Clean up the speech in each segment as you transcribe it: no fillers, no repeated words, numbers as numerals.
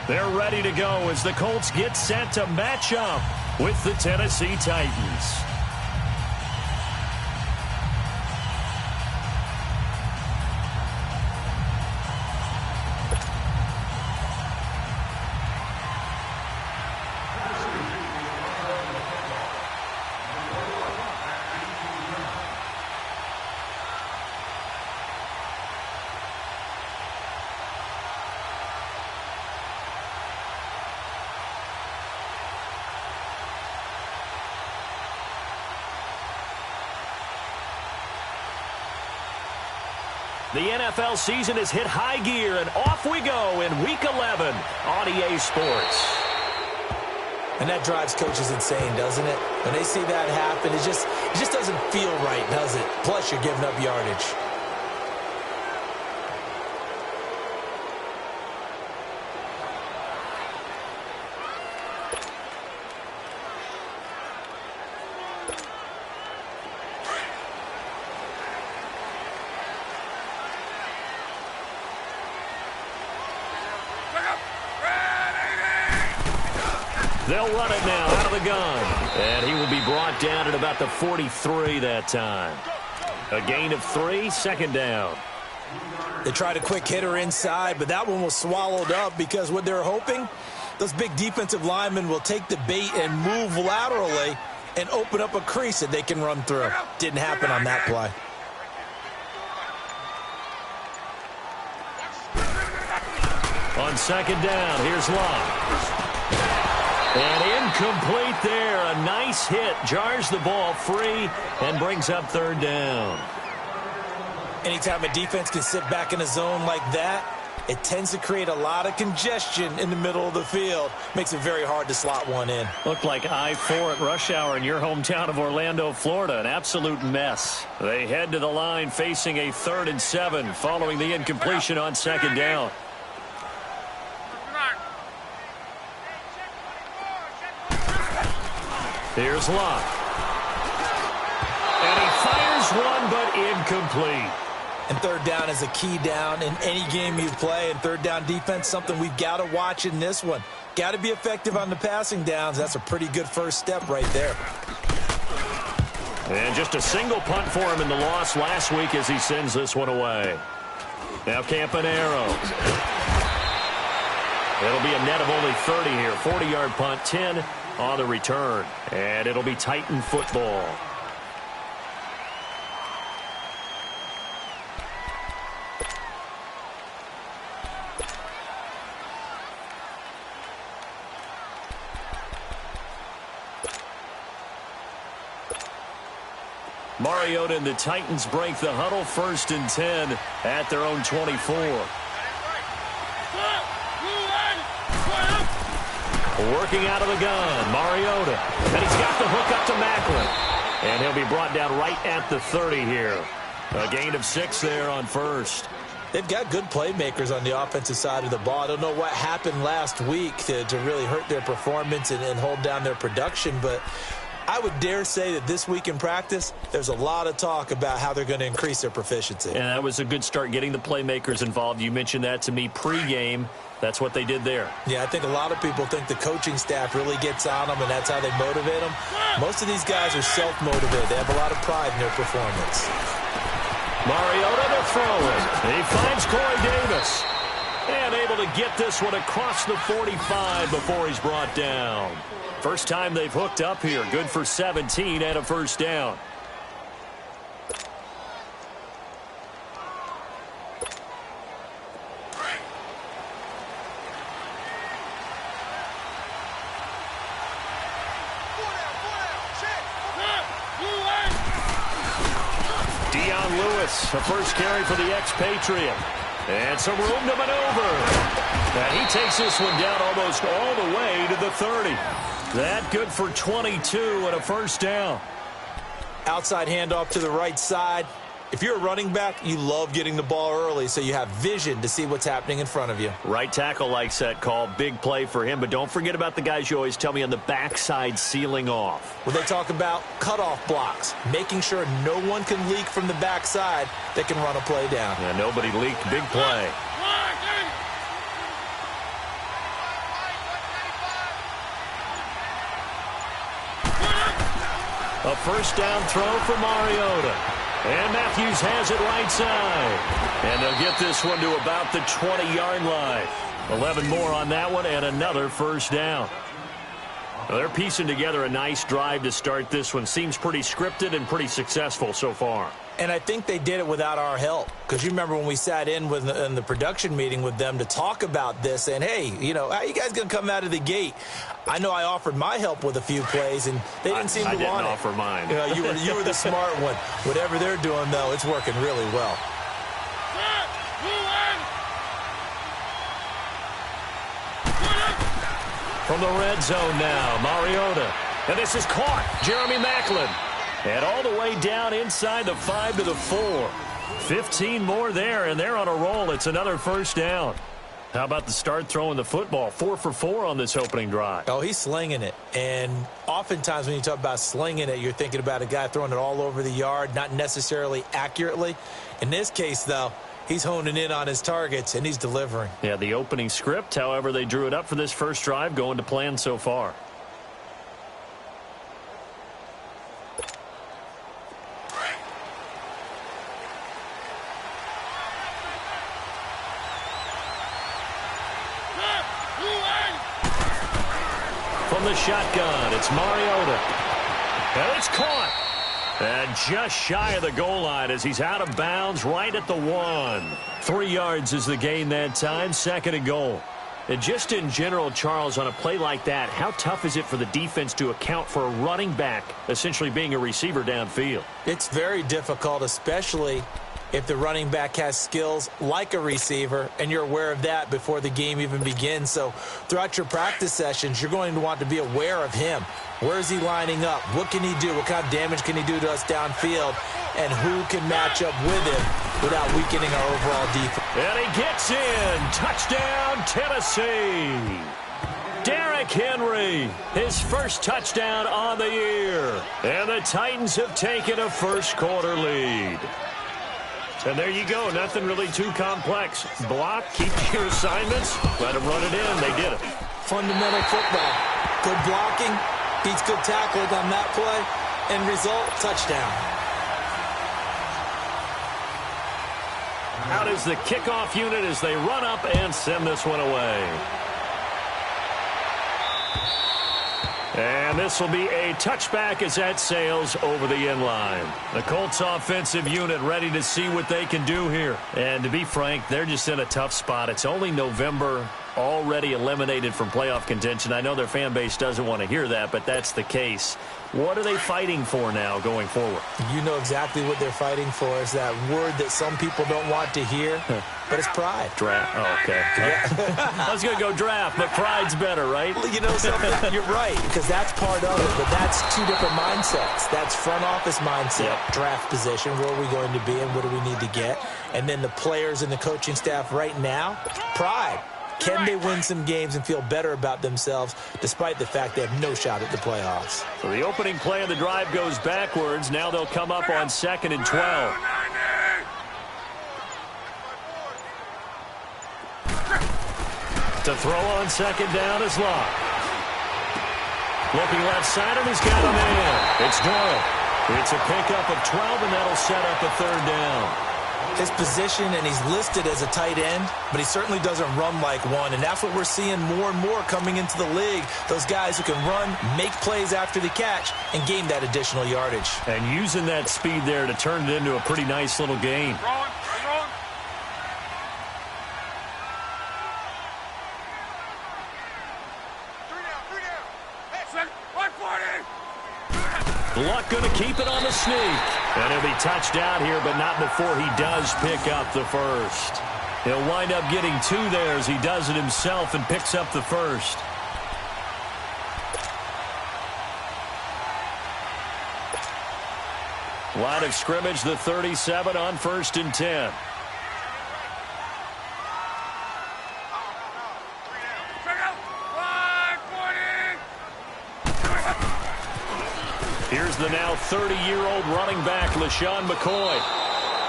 They're ready to go as the Colts get set to match up with the Tennessee Titans. The NFL season has hit high gear, and off we go in Week 11 on EA Sports. And that drives coaches insane, doesn't it? When they see that happen, it just doesn't feel right, does it? Plus, you're giving up yardage. They'll run it now out of the gun. And he will be brought down at about the 43 that time. A gain of 3, second down. They tried a quick hitter inside, but that one was swallowed up because what they're hoping, those big defensive linemen will take the bait and move laterally and open up a crease that they can run through. Didn't happen on that play. On second down, here's Love. And incomplete there. A nice hit. Jars the ball free and brings up third down. Anytime a defense can sit back in a zone like that, it tends to create a lot of congestion in the middle of the field. Makes it very hard to slot one in. Looked like I-4 at rush hour in your hometown of Orlando, Florida. An absolute mess. They head to the line facing a 3rd and 7 following the incompletion on second down. Here's Locke. And he fires one, but incomplete. And third down is a key down in any game you play. And third down defense, something we've got to watch in this one. Got to be effective on the passing downs. That's a pretty good first step right there. And just a single punt for him in the loss last week as he sends this one away. Now Campanaro. It'll be a net of only 30 here. 40-yard punt, 10 on the return. And it'll be Titan football. Mariota and the Titans break the huddle, 1st and 10 at their own 24. Working out of the gun, Mariota. And he's got the hook up to Macklin. And he'll be brought down right at the 30 here. A gain of 6 there on first. They've got good playmakers on the offensive side of the ball. I don't know what happened last week to really hurt their performance and hold down their production, but I would dare say that this week in practice, there's a lot of talk about how they're going to increase their proficiency. And that was a good start getting the playmakers involved. You mentioned that to me pregame. That's what they did there. Yeah, I think a lot of people think the coaching staff really gets on them, and that's how they motivate them. Most of these guys are self-motivated. They have a lot of pride in their performance. Mariota to throw it. He finds Corey Davis. And able to get this one across the 45 before he's brought down. First time they've hooked up here. Good for 17 and a first down. A first carry for the expatriate. And some room to maneuver. And he takes this one down almost all the way to the 30. That good for 22 and a first down. Outside handoff to the right side. If you're a running back, you love getting the ball early so you have vision to see what's happening in front of you. Right tackle likes that call. Big play for him. But don't forget about the guys you always tell me on the backside sealing off. When they talk about cutoff blocks, making sure no one can leak from the backside that can run a play down. Yeah, nobody leaked. Big play. A first down throw for Mariota. And Matthews has it right side. And they'll get this one to about the 20-yard line. 11 more on that one and another first down. Well, they're piecing together a nice drive to start this one. Seems pretty scripted and pretty successful so far. And I think they did it without our help. Because you remember when we sat in the production meeting with them to talk about this, and hey, you know, how you guys going to come out of the gate? I know I offered my help with a few plays, and they didn't seem to want it. I didn't offer mine. You were the smart one. Whatever they're doing, though, it's working really well. From the red zone now, Mariota. And this is caught. Jeremy Maclin. And all the way down inside the 5 to the 4. 15 more there, and they're on a roll. It's another first down. How about the start throwing the football? 4 for 4 on this opening drive. Oh, he's slinging it. And oftentimes when you talk about slinging it, you're thinking about a guy throwing it all over the yard, not necessarily accurately. In this case, though, he's honing in on his targets, and he's delivering. Yeah, the opening script, however they drew it up for this first drive, going to plan so far. From the shotgun, it's Mariota. And it's caught. And just shy of the goal line as he's out of bounds right at the 1. 3 yards is the gain that time, 2nd and goal. And just in general, Charles, on a play like that, how tough is it for the defense to account for a running back essentially being a receiver downfield? It's very difficult, especially if the running back has skills like a receiver, and you're aware of that before the game even begins. So throughout your practice sessions, you're going to want to be aware of him. Where is he lining up? What can he do? What kind of damage can he do to us downfield? And who can match up with him without weakening our overall defense? And he gets in. Touchdown, Tennessee. Derrick Henry, his first touchdown on the year. And the Titans have taken a first-quarter lead. And there you go. Nothing really too complex. Block, keep your assignments, let them run it in. They did it. Fundamental football. Good blocking, beats good tackling on that play. End result, touchdown. Out is the kickoff unit as they run up and send this one away. And this will be a touchback as that sails over the end line. The Colts offensive unit ready to see what they can do here. And to be frank, they're just in a tough spot. It's only November, already eliminated from playoff contention. I know their fan base doesn't want to hear that, but that's the case. What are they fighting for now going forward? You know exactly what they're fighting for. Is that word that some people don't want to hear, but it's pride. Draft. Oh, okay. Yeah. I was going to go draft, but pride's better, right? Well, you know something? You're right, because that's part of it, but that's two different mindsets. That's front office mindset, draft position, where are we going to be and what do we need to get? And then the players and the coaching staff right now, pride. Can they win some games and feel better about themselves despite the fact they have no shot at the playoffs? So the opening play of the drive goes backwards. Now they'll come up on 2nd and 12. To throw on 2nd down is Locke. Looking left side, and he's got a man. It's Doyle. It's a pickup of 12, and that'll set up a 3rd down. His position, and he's listed as a tight end, but he certainly doesn't run like one, and that's what we're seeing more and more coming into the league. Those guys who can run, make plays after the catch, and gain that additional yardage. And using that speed there to turn it into a pretty nice little gain. Luck going to keep it on the sneak. And he'll be touched out here, but not before he does pick up the first. He'll wind up getting 2 there as he does it himself and picks up the first. Line of scrimmage, the 37 on 1st and 10. Here's the now 30-year-old running back, LaShawn McCoy.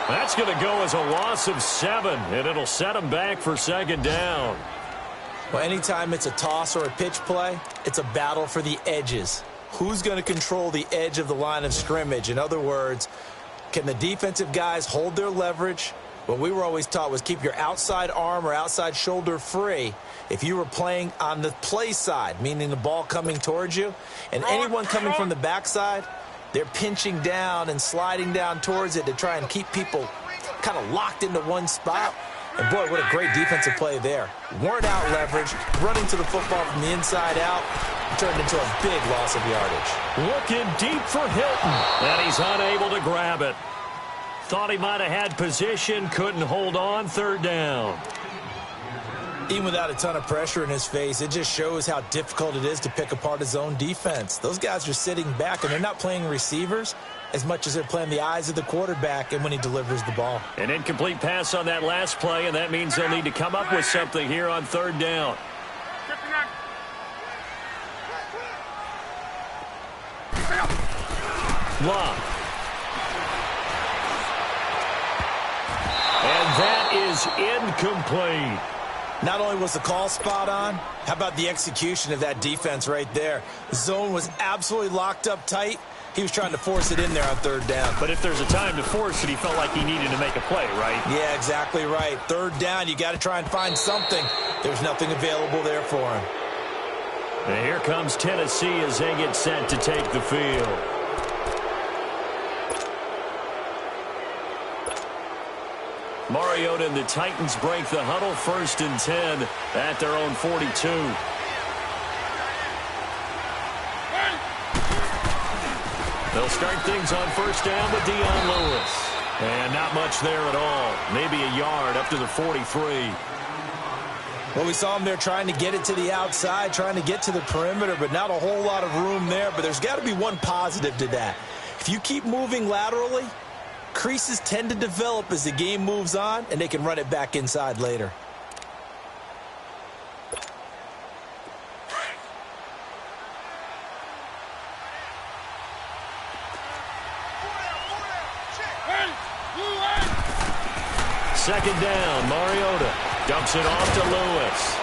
That's going to go as a loss of 7, and it'll set him back for 2nd down. Well, anytime it's a toss or a pitch play, it's a battle for the edges. who's going to control the edge of the line of scrimmage? In other words, can the defensive guys hold their leverage? What we were always taught was keep your outside arm or outside shoulder free if you were playing on the play side, meaning the ball coming towards you. And anyone coming from the backside, they're pinching down and sliding down towards it to try and keep people kind of locked into one spot. And, boy, what a great defensive play there. Weren't out leverage, running to the football from the inside out, turned into a big loss of yardage. Looking deep for Hilton, and he's unable to grab it. Thought he might have had position, couldn't hold on, third down. Even without a ton of pressure in his face, it just shows how difficult it is to pick apart his own defense. Those guys are sitting back, and they're not playing receivers as much as they're playing the eyes of the quarterback and when he delivers the ball. An incomplete pass on that last play, and that means they'll need to come up with something here on third down. Long. And that is incomplete. Not only was the call spot on, how about the execution of that defense right there? The zone was absolutely locked up tight. He was trying to force it in there on third down. But if there's a time to force it, he felt like he needed to make a play, right? Yeah, exactly right. Third down, you got to try and find something. There's nothing available there for him. And here comes Tennessee as they get set to take the field. Mariota and the Titans break the huddle, 1st and 10 at their own 42. They'll start things on 1st down with Dion Lewis. And not much there at all. Maybe a yard up to the 43. Well, we saw him there trying to get it to the outside, trying to get to the perimeter, but not a whole lot of room there. But there's got to be one positive to that. If you keep moving laterally, creases tend to develop as the game moves on, and they can run it back inside later. Second down, Mariota dumps it off to Lewis.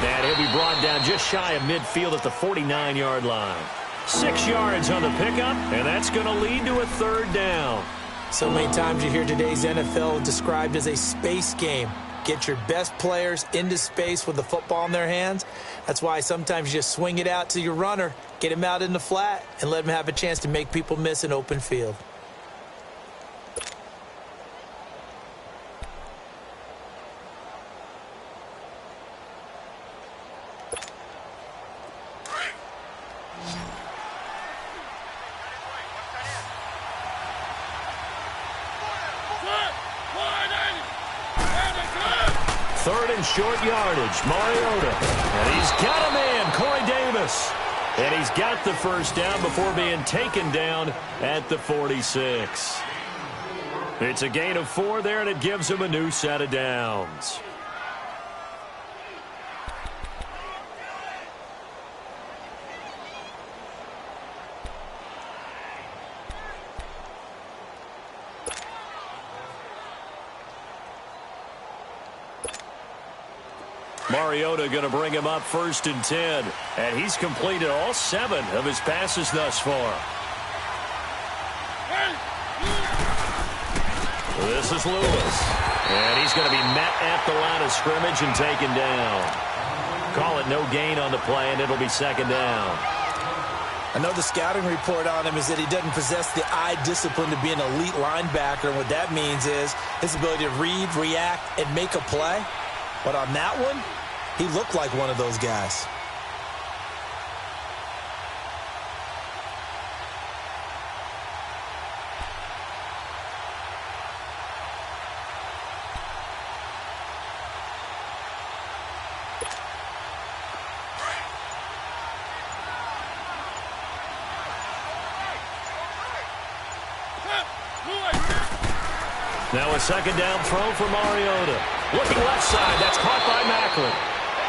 And he'll be brought down just shy of midfield at the 49-yard line. 6 yards on the pickup, and that's going to lead to a third down. So many times you hear today's NFL described as a space game. Get your best players into space with the football in their hands. That's why sometimes you just swing it out to your runner, get him out in the flat, and let him have a chance to make people miss an open field. Third and short yardage, Mariota. And he's got a man, Corey Davis. And he's got the first down before being taken down at the 46. It's a gain of 4 there, and it gives him a new set of downs. Mariota going to bring him up 1st and 10. And he's completed all 7 of his passes thus far. This is Lewis. And he's going to be met at the line of scrimmage and taken down. Call it no gain on the play, and it'll be 2nd down. I know the scouting report on him is that he doesn't possess the eye discipline to be an elite linebacker. And what that means is his ability to read, react, and make a play. But on that one, he looked like one of those guys. Now a 2nd down throw for Mariota. Looking left side. That's caught by Macklin.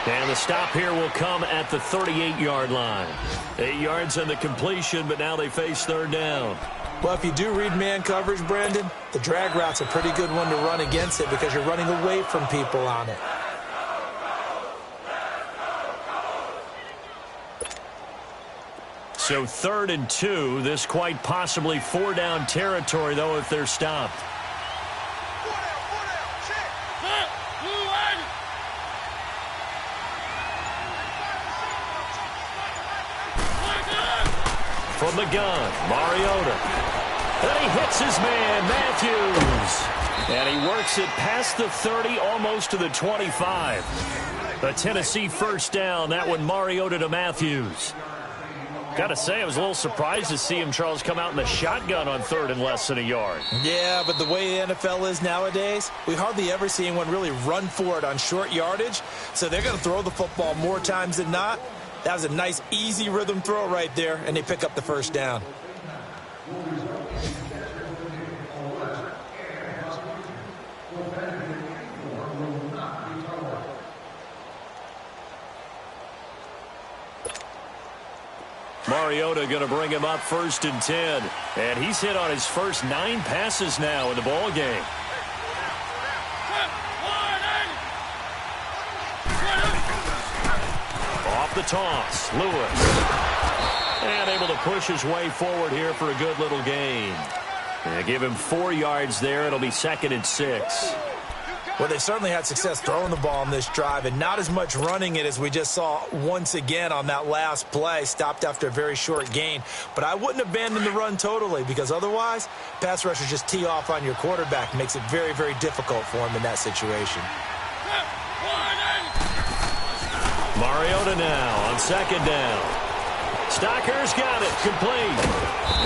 And the stop here will come at the 38-yard line. 8 yards on the completion, but now they face 3rd down. Well, if you do read man coverage, Brandon, the drag route's a pretty good one to run against it because you're running away from people on it. So 3rd and 2. This quite possibly 4-down territory, though, if they're stopped. From the gun, Mariota. And he hits his man, Matthews. And he works it past the 30, almost to the 25. A Tennessee first down. That one, Mariota to Matthews. Got to say, I was a little surprised to see him, Charles, come out in the shotgun on 3rd and less than a yard. Yeah, but the way the NFL is nowadays, we hardly ever see anyone really run for it on short yardage. So they're going to throw the football more times than not. That was a nice, easy rhythm throw right there, and they pick up the first down. Mariota going to bring him up 1st and 10. And he's hit on his first 9 passes now in the ball game. Off the toss, Lewis. And able to push his way forward here for a good little gain. And give him 4 yards there. It'll be 2nd and 6. Well, they certainly had success throwing the ball in this drive and not as much running it as we just saw once again on that last play. Stopped after a very short gain. But I wouldn't abandon the run totally, because otherwise, pass rushers just tee off on your quarterback. Makes it very, very difficult for him in that situation. Mariota now on 2nd down. Stocker's got it, complete.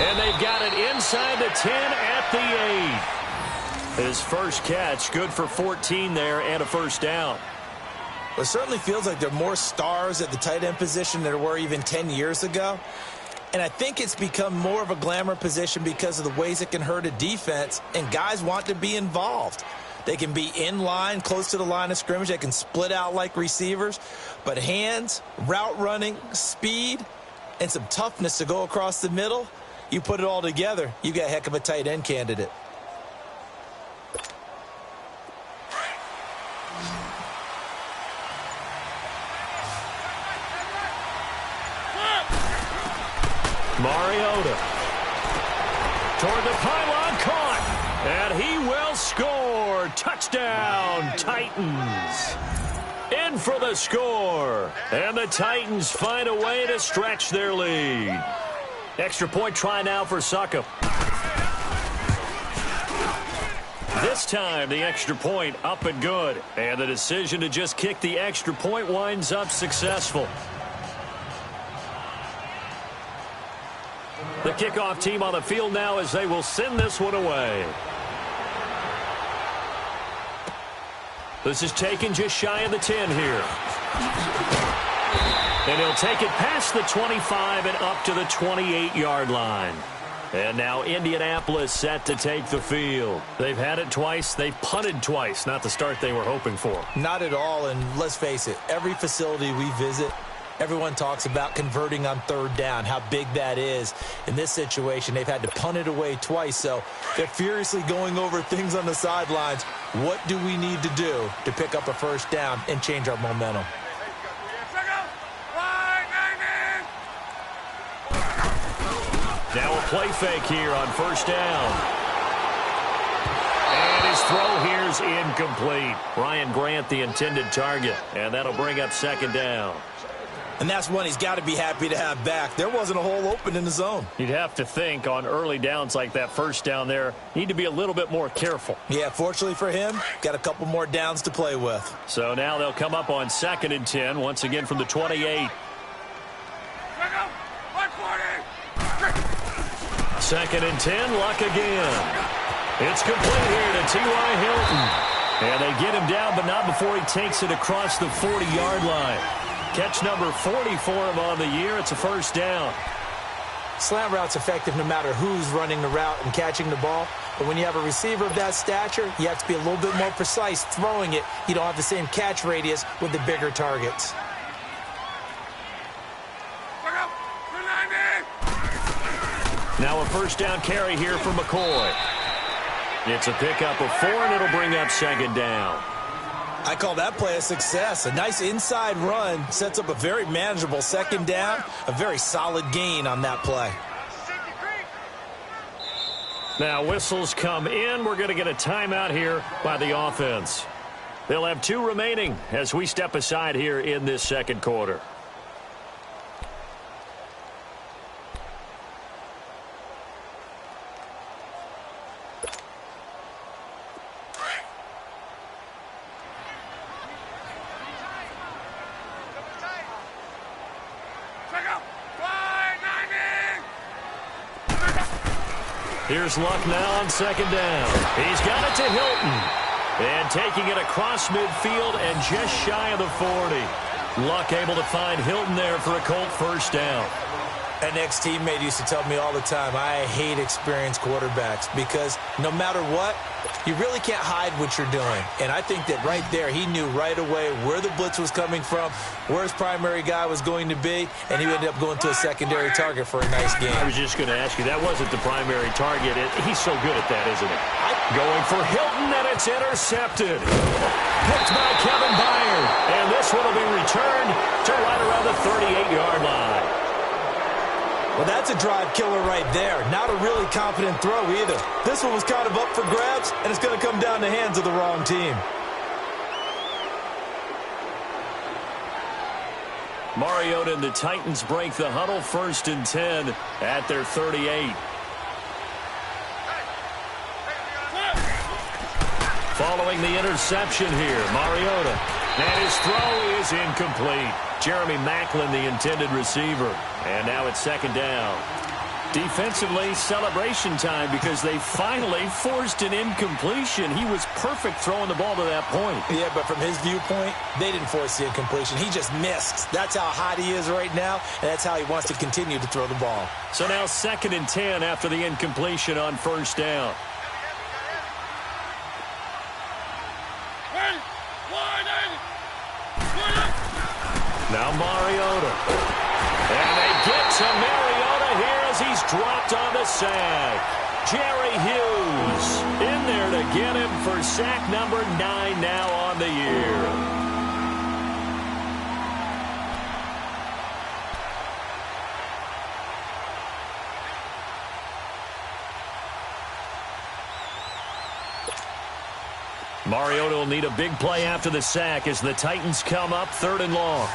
And they've got it inside the 10 at the 8. His first catch, good for 14 there and a first down. Well, it certainly feels like there are more stars at the tight end position than there were even 10 years ago. And I think it's become more of a glamour position because of the ways it can hurt a defense, and guys want to be involved. They can be in line, close to the line of scrimmage. They can split out like receivers. But hands, route running, speed, and some toughness to go across the middle, you put it all together, you got a heck of a tight end candidate. Mariota toward the pylon, caught, and he will score. Touchdown, Titans. In for the score, and the Titans find a way to stretch their lead. Extra point try now for Succop. This time the extra point up and good, and the decision to just kick the extra point winds up successful. The kickoff team on the field now as they will send this one away. This is taken just shy of the 10 here. And he'll take it past the 25 and up to the 28-yard line. And now Indianapolis set to take the field. They've had it twice. They've punted twice. Not the start they were hoping for. Not at all, and let's face it, every facility we visit, everyone talks about converting on 3rd down, how big that is. In this situation, they've had to punt it away twice, so they're furiously going over things on the sidelines. What do we need to do to pick up a first down and change our momentum? Now a play fake here on 1st down. And his throw here's incomplete. Ryan Grant, the intended target, and that'll bring up 2nd down. And that's one he's got to be happy to have back. There wasn't a hole open in the zone. You'd have to think on early downs like that first down there, need to be a little bit more careful. Yeah, fortunately for him, got a couple more downs to play with. So now they'll come up on 2nd and 10, once again from the 28. 2nd and 10, Luck again. It's complete here to T.Y. Hilton. And they get him down, but not before he takes it across the 40-yard line. Catch number 40 for him on the year. It's a first down. Slant route's effective no matter who's running the route and catching the ball. But when you have a receiver of that stature, you have to be a little bit more precise throwing it. You don't have the same catch radius with the bigger targets. Now a first down carry here for McCoy. It's a pickup of 4, and it'll bring up 2nd down. I call that play a success. A nice inside run sets up a very manageable second down, a very solid gain on that play. Now whistles come in. We're going to get a timeout here by the offense. They'll have 2 remaining as we step aside here in this second quarter. Here's Luck now on second down. He's got it to Hilton. And taking it across midfield and just shy of the 40. Luck able to find Hilton there for a Colt first down. An ex-teammate used to tell me all the time, I hate experienced quarterbacks because no matter what, you really can't hide what you're doing. And I think that right there, he knew right away where the blitz was coming from, where his primary guy was going to be, and he ended up going to a secondary target for a nice game. I was just going to ask you, that wasn't the primary target. He's so good at that, isn't he? Going for Hilton, and it's intercepted. Picked by Kevin Byard. And this one will be returned to right around the 38-yard line. Well, that's a drive killer right there. Not a really confident throw either. This one was kind of up for grabs, and it's going to come down the hands of the wrong team. Mariota and the Titans break the huddle, 1st and 10 at their 38. Following the interception here, Mariota. And his throw is incomplete. Jeremy Maclin, the intended receiver. And now it's second down. Defensively, celebration time because they finally forced an incompletion. He was perfect throwing the ball to that point. Yeah, but from his viewpoint, they didn't force the incompletion. He just missed. That's how hot he is right now, and that's how he wants to continue to throw the ball. So now 2nd and 10 after the incompletion on first down. Now Mariota. And they get to Mariota here as he's dropped on the sack. Jerry Hughes in there to get him for sack number 9 now on the year. Mariota will need a big play after the sack as the Titans come up 3rd and long.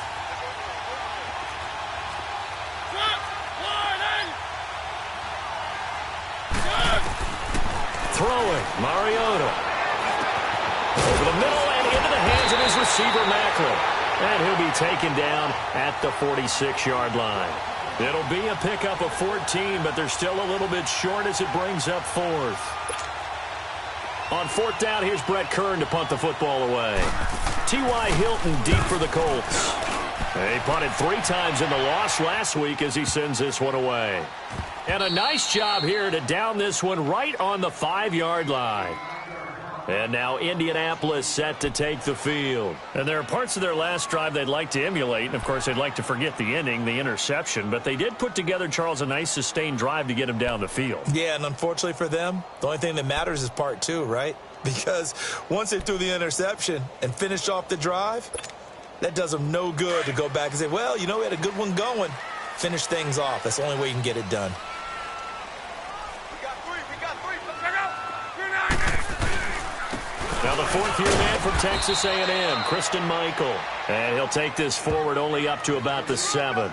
Throwing, Mariota. Over the middle and into the hands of his receiver, Maclin. And he'll be taken down at the 46-yard line. It'll be a pickup of 14, but they're still a little bit short as it brings up 4th. On 4th down, here's Brett Kern to punt the football away. T.Y. Hilton deep for the Colts. He punted 3 times in the loss last week as he sends this one away. And a nice job here to down this one right on the 5-yard line. And now Indianapolis set to take the field. And there are parts of their last drive they'd like to emulate. And, of course, they'd like to forget the ending, the interception. But they did put together, Charles, a nice sustained drive to get him down the field. Yeah, and unfortunately for them, the only thing that matters is part 2, right? Because once they threw the interception and finished off the drive, that does them no good to go back and say, well, you know, we had a good one going. Finish things off. That's the only way you can get it done. Now the 4th-year man from Texas A&M, Christian Michael. And he'll take this forward only up to about the 7.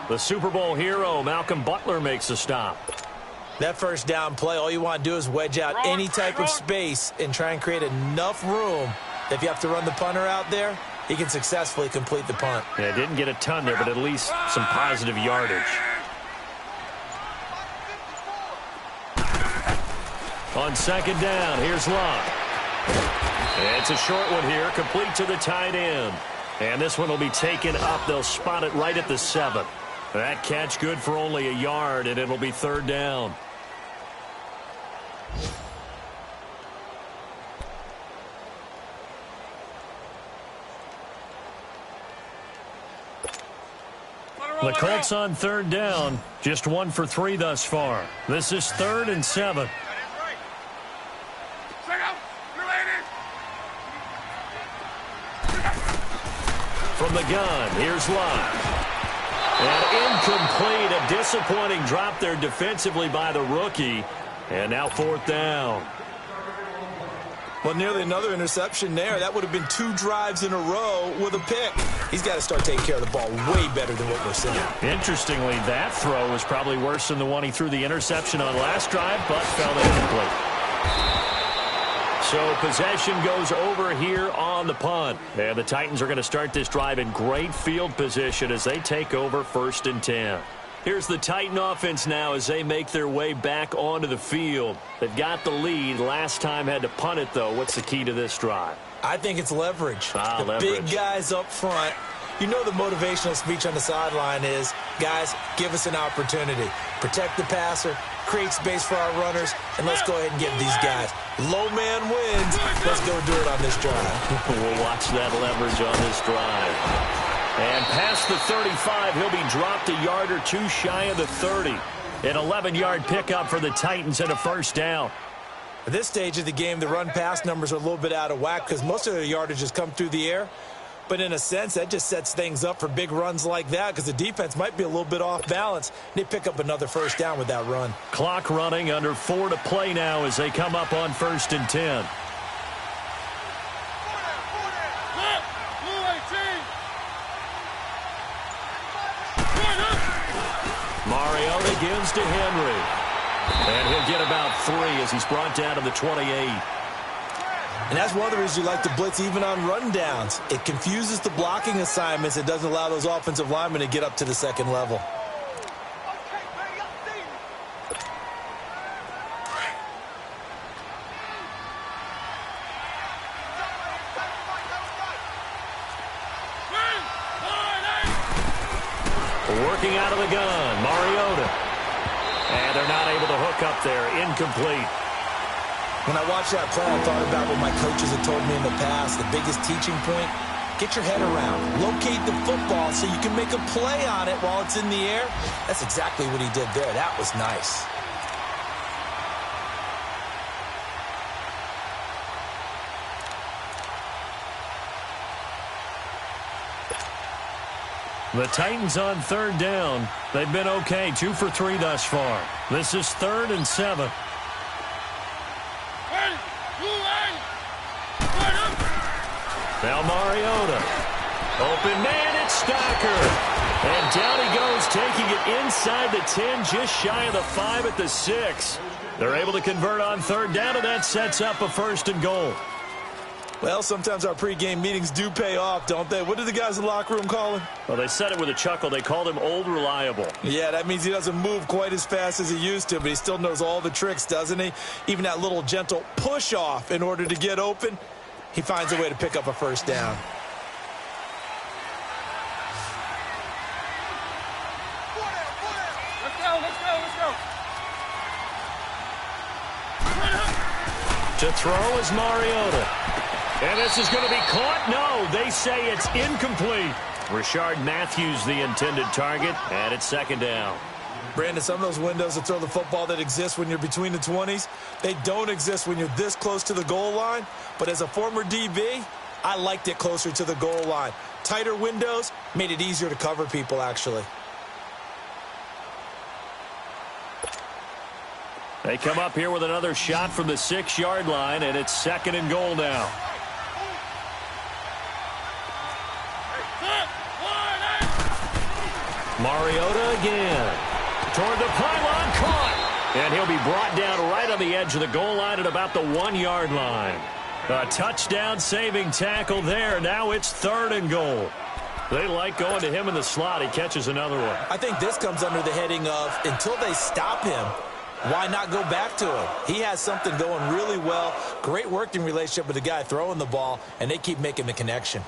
The Super Bowl hero, Malcolm Butler, makes a stop. That first down play, all you want to do is wedge out any type of space and try and create enough room that if you have to run the punter out there, he can successfully complete the punt. Yeah, didn't get a ton there, but at least some positive yardage. On 2nd down, here's Luck. It's a short one here, complete to the tight end. And this one will be taken up. They'll spot it right at the 7. That catch good for only a yard, and it'll be 3rd down. The Colts on 3rd down, just 1 for 3 thus far. This is 3rd and 7. the gun. Here's Lott. And incomplete. A disappointing drop there defensively by the rookie. And now 4th down. Well, nearly another interception there. That would have been 2 drives in a row with a pick. He's got to start taking care of the ball way better than what we're seeing. Interestingly, that throw was probably worse than the one he threw the interception on last drive, but fell incomplete. So possession goes over here on the punt. And the Titans are going to start this drive in great field position as they take over 1st and 10. Here's the Titan offense now as they make their way back onto the field. They've got the lead. Last time had to punt it, though. What's the key to this drive? I think it's leverage. The leverage. Big guys up front. You know the motivational speech on the sideline is, guys, give us an opportunity. Protect the passer, create space for our runners, and let's go ahead and get these guys. Low man wins. Let's go do it on this drive. We'll watch that leverage on this drive. And past the 35, he'll be dropped a yard or 2 shy of the 30. An 11-yard pickup for the Titans and a 1st down. At this stage of the game, the run-pass numbers are a little bit out of whack because most of the yardage has come through the air. But in a sense, that just sets things up for big runs like that because the defense might be a little bit off balance. They pick up another 1st down with that run. Clock running, under 4 to play now as they come up on 1st and 10. Mariota gives to Henry. And he'll get about 3 as he's brought down to the 28. And that's one of the reasons you like to blitz even on rundowns. It confuses the blocking assignments. It doesn't allow those offensive linemen to get up to the 2nd level. Working out of the gun, Mariota. And they're not able to hook up there. Incomplete. When I watched that play, I thought about what my coaches had told me in the past. The biggest teaching point, get your head around. Locate the football so you can make a play on it while it's in the air. That's exactly what he did there. That was nice. The Titans on 3rd down. They've been okay, 2 for 3 thus far. This is 3rd and 7. Now Mariota. Open man, it's Stacker. And down he goes, taking it inside the 10, just shy of the 5 at the 6. They're able to convert on 3rd down, and that sets up a 1st and goal. Well, sometimes our pregame meetings do pay off, don't they? What did the guys in the locker room call him? Well, they said it with a chuckle. They called him Old Reliable. Yeah, that means he doesn't move quite as fast as he used to, but he still knows all the tricks, doesn't he? Even that little gentle push-off in order to get open, he finds a way to pick up a 1st down. To throw is Mariota. And this is going to be caught. No, they say it's incomplete. Rashard Matthews, the intended target, and it's 2nd down. Brandon, some of those windows to throw the football that exist when you're between the 20s, they don't exist when you're this close to the goal line. But as a former DB, I liked it closer to the goal line. Tighter windows made it easier to cover people, actually. They come up here with another shot from the 6-yard line, and it's 2nd and goal now. Mariota again. Toward the pylon, caught. And he'll be brought down right on the edge of the goal line at about the 1-yard line. A touchdown-saving tackle there. Now it's 3rd and goal. They like going to him in the slot. He catches another one. I think this comes under the heading of, until they stop him, why not go back to him? He has something going really well. Great working relationship with the guy throwing the ball, and they keep making the connection.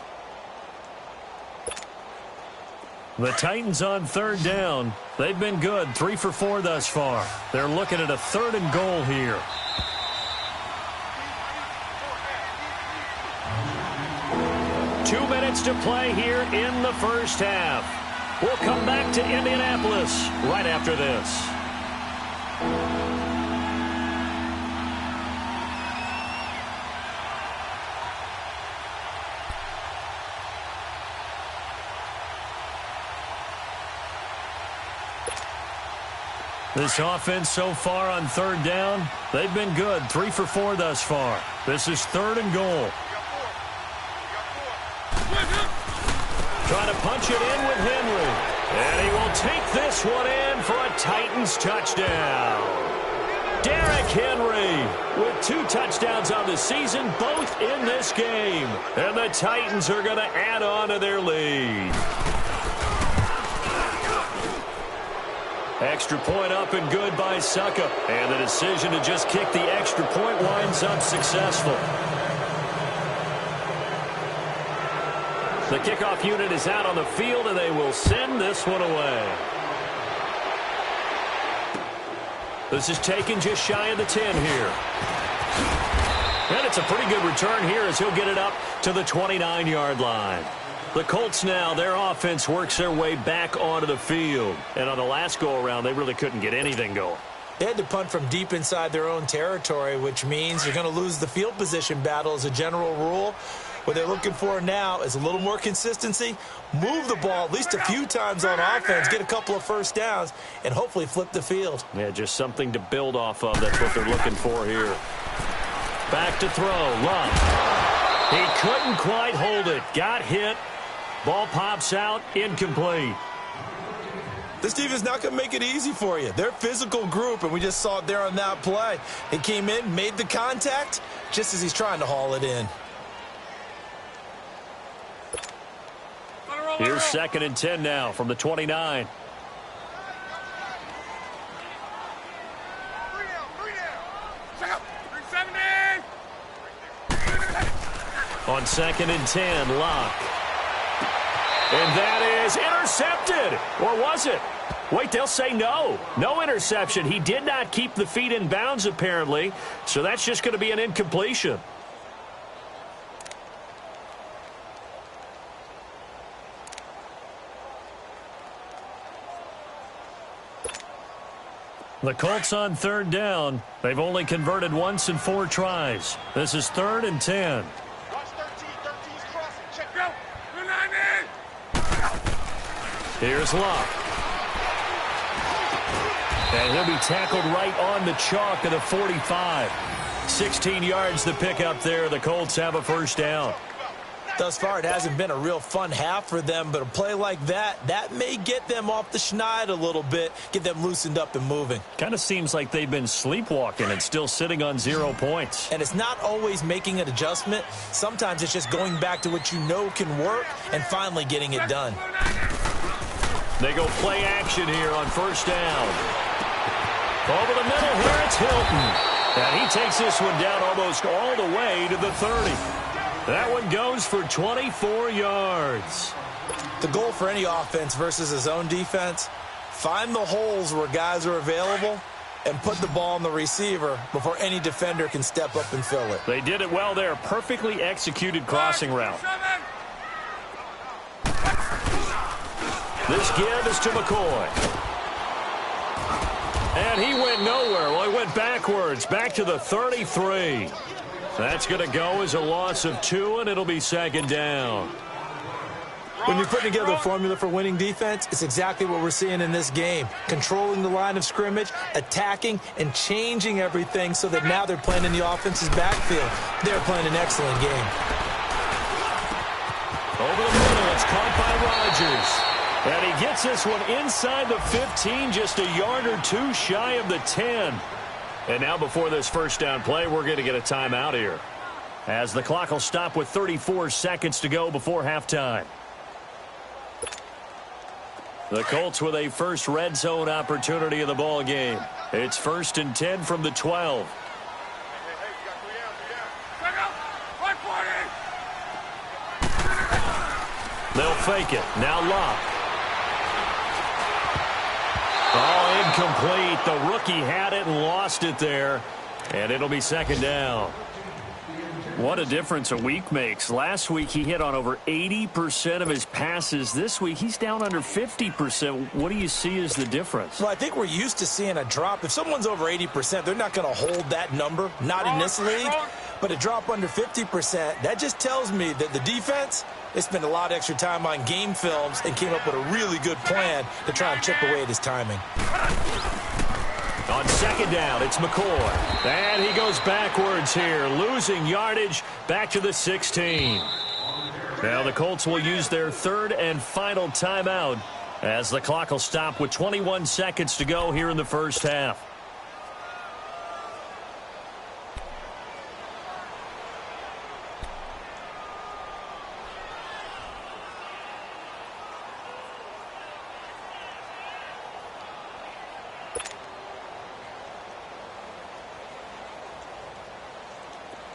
The Titans on 3rd down. They've been good, 3 for 4 thus far. They're looking at a 3rd and goal here. Two minutes to play here in the first half. We'll come back to Indianapolis right after this. This offense so far on third down, they've been good. 3 for 4 thus far. This is 3rd and goal. Trying to punch it in with Henry. And he will take this one in for a Titans touchdown. Derrick Henry with 2 touchdowns on the season, both in this game. And the Titans are going to add on to their lead. Extra point up and good by Suckup. And the decision to just kick the extra point winds up successful. The kickoff unit is out on the field, and they will send this one away. This is taken just shy of the 10 here. And it's a pretty good return here as he'll get it up to the 29-yard line. The Colts now, their offense works their way back onto the field. And on the last go-around, they really couldn't get anything going. They had to punt from deep inside their own territory, which means you're going to lose the field position battle as a general rule. What they're looking for now is a little more consistency, move the ball at least a few times on offense, get a couple of first downs, and hopefully flip the field. Yeah, just something to build off of. That's what they're looking for here. Back to throw. Luck. He couldn't quite hold it. Got hit. Ball pops out. Incomplete. This defense is not going to make it easy for you. They're a physical group, and we just saw it there on that play. He came in, made the contact, just as he's trying to haul it in. Here's 2nd and 10 now from the 29. On 2nd and 10, Locke. And that is intercepted. Or was it? Wait, they'll say no. No interception. He did not keep the feet in bounds, apparently. So that's just going to be an incompletion. The Colts on 3rd down. They've only converted once in 4 tries. This is 3rd and 10. Here's Locke. And he'll be tackled right on the chalk of the 45. 16 yards to pick up there. The Colts have a first down. Thus far, it hasn't been a real fun half for them, but a play like that may get them off the schneid a little bit, get them loosened up and moving. Kind of seems like they've been sleepwalking and still sitting on 0 points. And it's not always making an adjustment. Sometimes it's just going back to what you know can work and finally getting it done. They go play action here on first down. Over the middle here, it's Hilton. And he takes this one down almost all the way to the 30. That one goes for 24 yards. The goal for any offense versus his own defense, find the holes where guys are available and put the ball on the receiver before any defender can step up and fill it. They did it well there. Perfectly executed crossing route. This give is to McCoy. And he went nowhere. Well, he went backwards, back to the 33. That's going to go as a loss of 2, and it'll be 2nd down. When you're putting together a formula for winning defense, it's exactly what we're seeing in this game. Controlling the line of scrimmage, attacking, and changing everything so that now they're playing in the offense's backfield. They're playing an excellent game. Over the middle, it's caught by Rodgers. And he gets this one inside the 15, just a yard or 2 shy of the 10. And now before this first down play, we're going to get a timeout here, as the clock will stop with 34 seconds to go before halftime. The Colts with a first red zone opportunity in the ball game. It's 1st and 10 from the 12. They'll fake it. Now Locke. Oh, incomplete. The rookie had it and lost it there. And it'll be 2nd down. What a difference a week makes. Last week he hit on over 80% of his passes. This week he's down under 50%. What do you see as the difference? Well, I think we're used to seeing a drop. If someone's over 80%, they're not going to hold that number. Not in this league. But a drop under 50%, that just tells me that the defense, they spent a lot of extra time on game films and came up with a really good plan to try and chip away at his timing. On second down, it's McCoy. And he goes backwards here, losing yardage back to the 16. Now the Colts will use their third and final timeout as the clock will stop with 21 seconds to go here in the first half.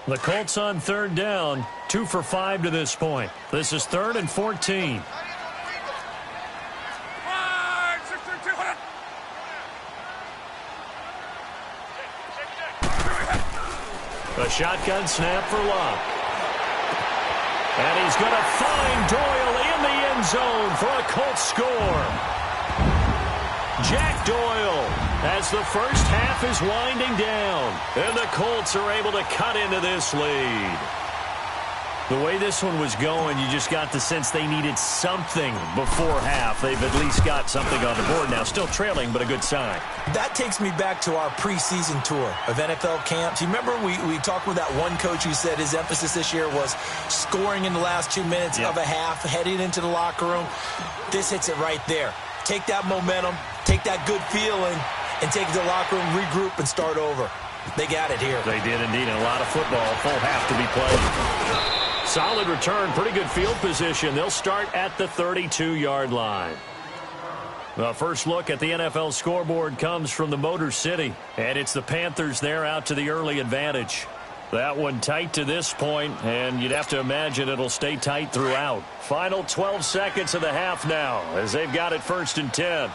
The Colts on third down, 2 for 5 to this point. This is 3rd and 14. A shotgun snap for Love. And he's going to find Doyle in the end zone for a Colts score. Jack Doyle, as the first half is winding down, and the Colts are able to cut into this lead. The way this one was going, you just got the sense they needed something before half. They've at least got something on the board now. Still trailing, but a good sign. That takes me back to our preseason tour of NFL camps. You remember we talked with that one coach who said his emphasis this year was scoring in the last 2 minutes of a half, heading into the locker room. This hits it right there. Take that momentum, take that good feeling, and take it to the locker room, regroup, and start over. They got it here. They did indeed. And a lot of football, full half to be played. Solid return, pretty good field position. They'll start at the 32-yard line. The first look at the NFL scoreboard comes from the Motor City, and it's the Panthers there out to the early advantage. That one tight to this point, and you'd have to imagine it'll stay tight throughout. Final 12 seconds of the half now, as they've got it 1st and 10.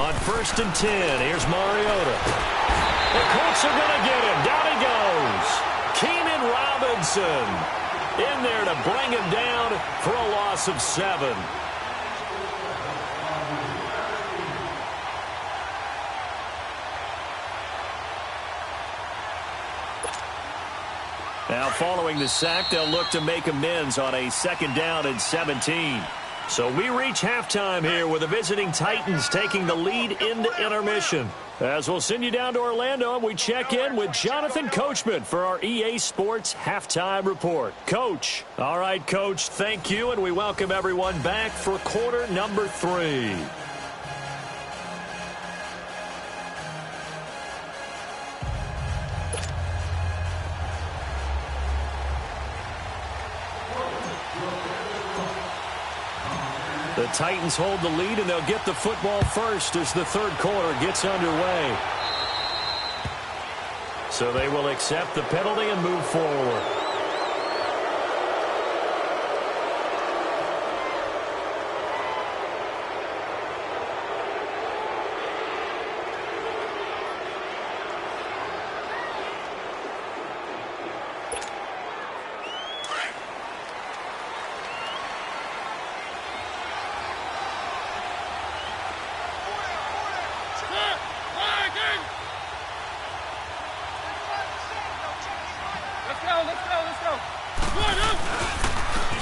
On 1st and 10, here's Mariota. The Colts are going to get him. Down he goes. Keenan Robinson in there to bring him down for a loss of 7. Now following the sack, they'll look to make amends on a 2nd down and 17. So we reach halftime here with the visiting Titans taking the lead into intermission. As we'll send you down to Orlando, we check in with Jonathan Coachman for our EA Sports Halftime Report. Coach. All right, Coach, thank you, and we welcome everyone back for quarter number 3. The Titans hold the lead, and they'll get the football first as the 3rd quarter gets underway. So they will accept the penalty and move forward.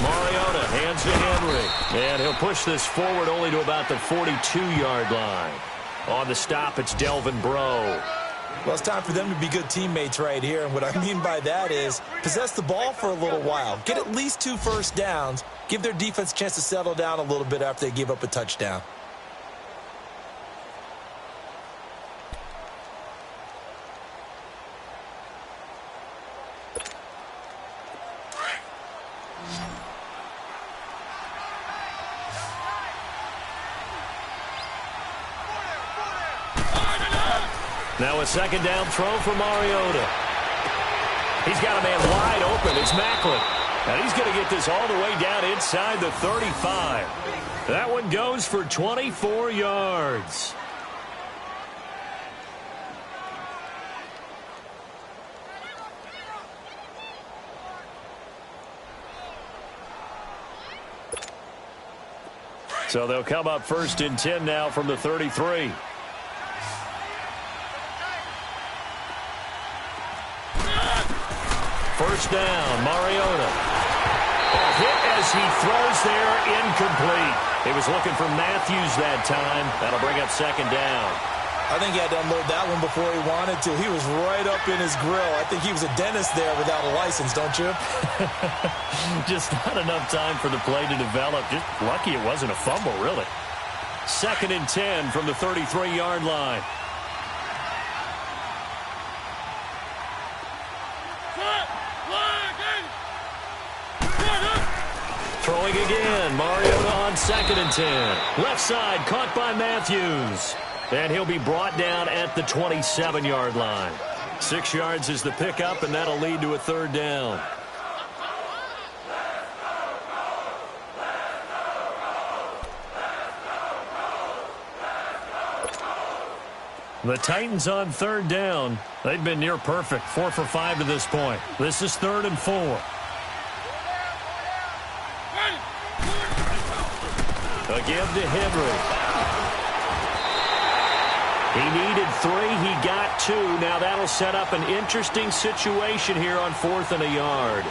Mariota hands to Henry. And he'll push this forward only to about the 42-yard line. On the stop, it's Delvin Breaux. Well, it's time for them to be good teammates right here. And what I mean by that is possess the ball for a little while. Get at least 2 first downs. Give their defense a chance to settle down a little bit after they give up a touchdown. Now a 2nd down throw for Mariota. He's got a man wide open. It's Macklin. And he's going to get this all the way down inside the 35. That one goes for 24 yards. So they'll come up 1st and 10 now from the 33. First down, Mariota. A hit as He throws there, incomplete. He was looking for Matthews that time. That'll bring up second down. I think he had to unload that one before he wanted to. He was right up in his grill. I think he was a dentist there without a license, don't you? Just not enough time for the play to develop. Just lucky it wasn't a fumble, really. 2nd and 10 from the 33-yard line. Throwing again. Mariota on 2nd and 10. Left side caught by Matthews. And he'll be brought down at the 27-yard line. 6 yards is the pickup, and that'll lead to a 3rd down. The Titans on 3rd down. They've been near perfect. 4 for 5 to this point. This is 3rd and 4. A give to Henry. He needed 3. He got 2. Now that'll set up an interesting situation here on 4th and a yard.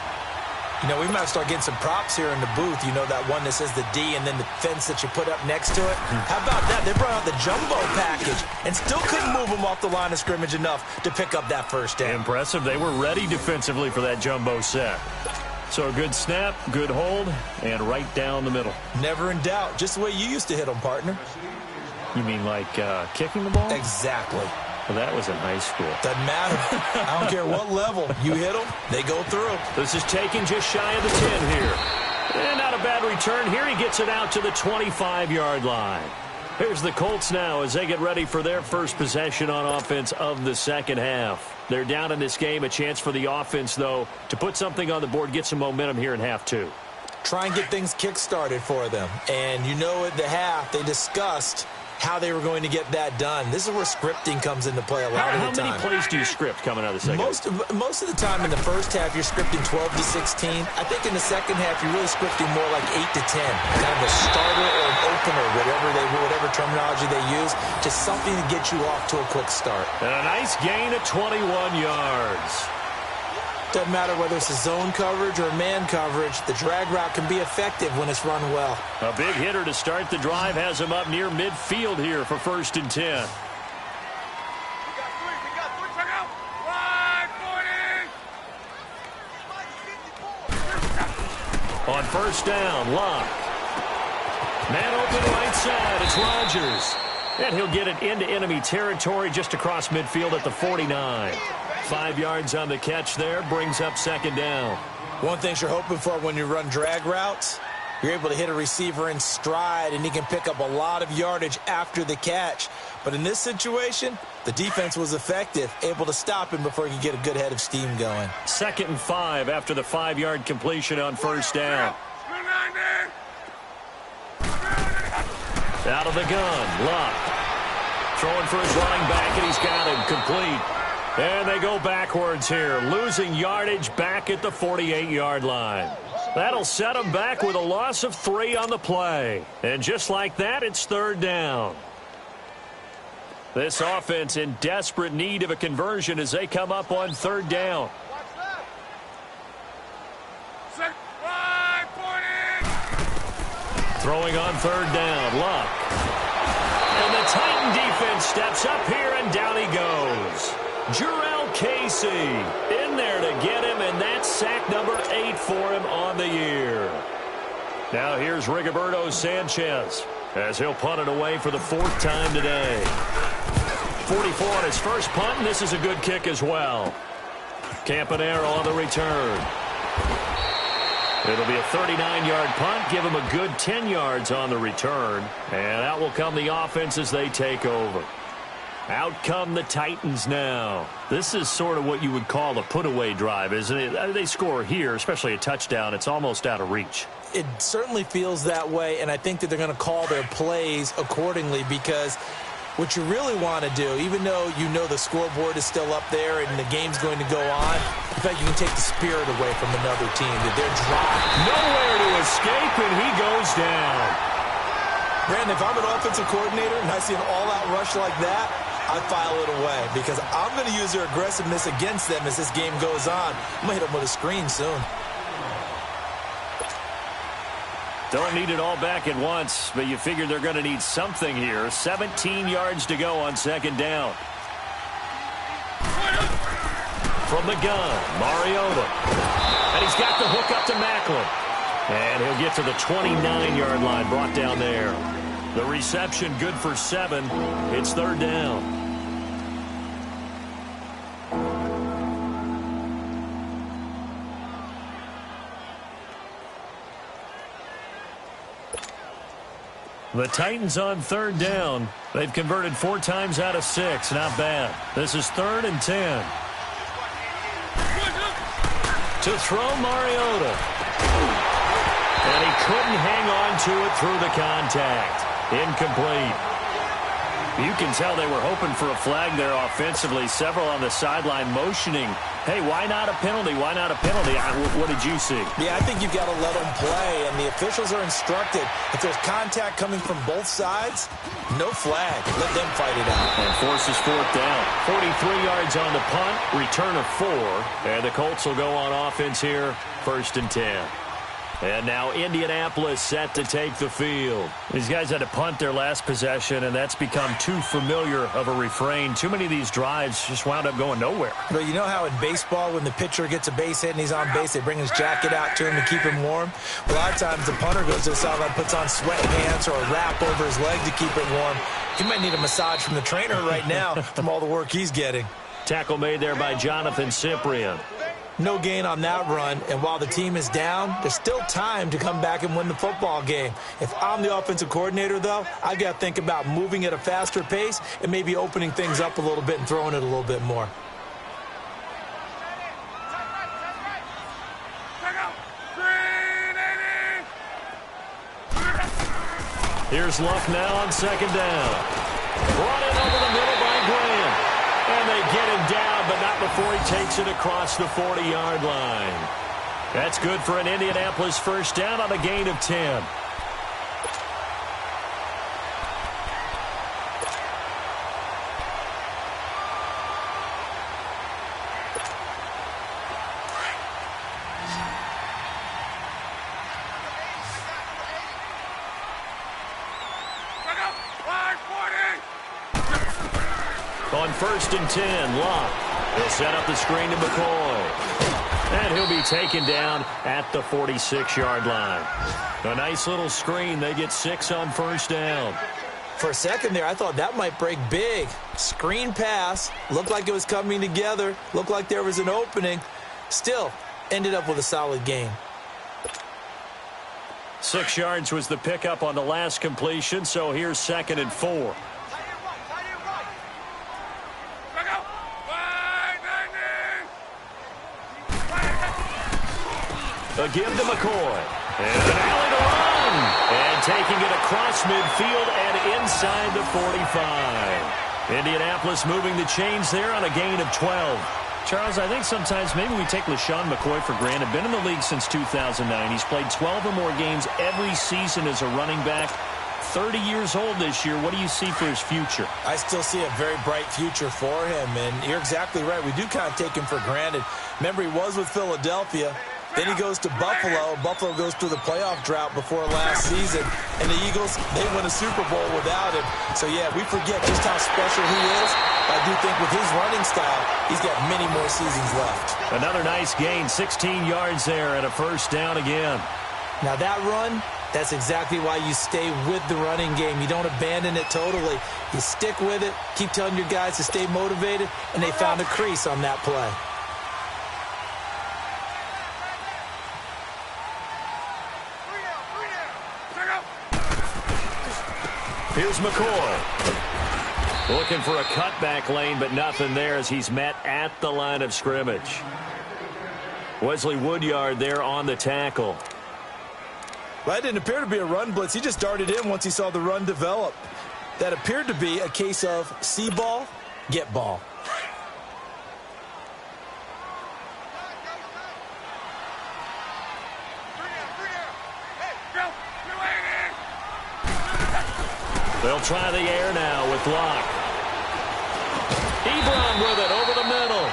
You know, we might start getting some props here in the booth. You know, that one that says the D and then the fence that you put up next to it. How about that? They brought out the jumbo package and still couldn't move them off the line of scrimmage enough to pick up that first down. Impressive. They were ready defensively for that jumbo set. So a good snap, good hold, and right down the middle. Never in doubt. Just the way you used to hit them, partner. You mean like kicking the ball? Exactly. Well, that was in high school. Doesn't matter. I don't care what level. You hit them, they go through. This is taking just shy of the 10 here. And not a bad return here. He gets it out to the 25-yard line. Here's the Colts now as they get ready for their first possession on offense of the second half. They're down in this game. A chance for the offense, though, to put something on the board, get some momentum here in half 2. Try and get things kick-started for them. And you know at the half, they discussed how they were going to get that done. This is where scripting comes into play a lot of the time. How many plays do you script coming out of the second? Most of the time in the first half, you're scripting 12 to 16. I think in the second half, you're really scripting more like 8 to 10. Kind of a starter or an opener, whatever terminology they use, just something to get you off to a quick start. And a nice gain of 21 yards. Doesn't matter whether it's a zone coverage or man coverage, the drag route can be effective when it's run well. A big hitter to start the drive has him up near midfield here for 1st and 10. On 1st down, Locke. Man open right side, it's Rodgers. And he'll get it into enemy territory just across midfield at the 49. 5 yards on the catch there, brings up 2nd down. One thing you're hoping for when you run drag routes, you're able to hit a receiver in stride, and he can pick up a lot of yardage after the catch. But in this situation, the defense was effective, able to stop him before he could get a good head of steam going. 2nd and 5 after the 5-yard completion on 1st down. Out of the gun, Luck. Throwing for his running back, and he's got him complete. And they go backwards here, losing yardage back at the 48-yard line. That'll set them back with a loss of 3 on the play. And just like that, it's 3rd down. This offense in desperate need of a conversion as they come up on 3rd down. Throwing on 3rd down, Luck. And the Titan defense steps up here, and down he goes. Jarrell Casey in there to get him, and that's sack number 8 for him on the year. Now here's Rigoberto Sanchez as he'll punt it away for the 4th time today. 44 on his first punt, and this is a good kick as well. Campanaro on the return. It'll be a 39-yard punt, give him a good 10 yards on the return, and out will come the offense as they take over. Out come the Titans now. This is sort of what you would call a put-away drive, isn't it? They score here, especially a touchdown. It's almost out of reach. It certainly feels that way, and I think that they're going to call their plays accordingly, because what you really want to do, even though you know the scoreboard is still up there and the game's going to go on, in fact, you can take the spirit away from another team, that they're dropped. Nowhere to escape, and he goes down. Brandon, if I'm an offensive coordinator and I see an all-out rush like that, I file it away, because I'm going to use their aggressiveness against them as this game goes on. I'm going to hit them with a screen soon. Don't need it all back at once, but you figure they're going to need something here. 17 yards to go on second down. From the gun, Mariota. And he's got the hook up to Macklin. And he'll get to the 29-yard line, brought down there. The reception good for 7. It's third down. The Titans on third down. They've converted 4 times out of 6. Not bad. This is 3rd and 10. To throw, Mariota. And he couldn't hang on to it through the contact. Incomplete. You can tell they were hoping for a flag there offensively. Several on the sideline motioning. Hey, why not a penalty? Why not a penalty? What did you see? Yeah, I think you've got to let them play, and the officials are instructed. If there's contact coming from both sides, no flag. Let them fight it out. And forces 4th down. 43 yards on the punt, return of 4. And the Colts will go on offense here, 1st and 10. And now Indianapolis set to take the field. These guys had to punt their last possession, and that's become too familiar of a refrain. Too many of these drives just wound up going nowhere. But you know how in baseball, when the pitcher gets a base hit and he's on base, they bring his jacket out to him to keep him warm? Well, a lot of times the punter goes to the sideline, puts on sweatpants or a wrap over his leg to keep it warm. He might need a massage from the trainer right now from all the work he's getting. Tackle made there by Jonathan Cyprien. No gain on that run, and while the team is down, there's still time to come back and win the football game. If I'm the offensive coordinator, though, I've got to think about moving at a faster pace and maybe opening things up a little bit and throwing it a little bit more. Here's Luck now on second down. Brought in over the middle by Graham. And they get him down, but not before he takes it across the 40-yard line. That's good for an Indianapolis first down on a gain of 10. On 1st and 10, Locke. He'll set up the screen to McCoy. And he'll be taken down at the 46-yard line. A nice little screen. They get 6 on first down. For a second there, I thought that might break big. Screen pass. Looked like it was coming together. Looked like there was an opening. Still, ended up with a solid gain. 6 yards was the pickup on the last completion, so here's 2nd and 4. A give to McCoy. And an alley to run. And taking it across midfield and inside the 45. Indianapolis moving the chains there on a gain of 12. Charles, I think sometimes maybe we take LaShawn McCoy for granted. Been in the league since 2009. He's played 12 or more games every season as a running back. 30 years old this year. What do you see for his future? I still see a very bright future for him, and you're exactly right. We do kind of take him for granted. Remember, he was with Philadelphia. Then he goes to Buffalo. Buffalo goes through the playoff drought before last season. And the Eagles, they win a Super Bowl without him. So, yeah, we forget just how special he is. I do think with his running style, he's got many more seasons left. Another nice gain, 16 yards there and a first down again. Now that run, that's exactly why you stay with the running game. You don't abandon it totally. You stick with it, keep telling your guys to stay motivated, and they found a crease on that play. Here's McCoy. Looking for a cutback lane, but nothing there as he's met at the line of scrimmage. Wesley Woodyard there on the tackle. Well, that didn't appear to be a run blitz. He just darted in once he saw the run develop. That appeared to be a case of see ball, get ball. They'll try the air now with Locke. Ebron with it over the middle.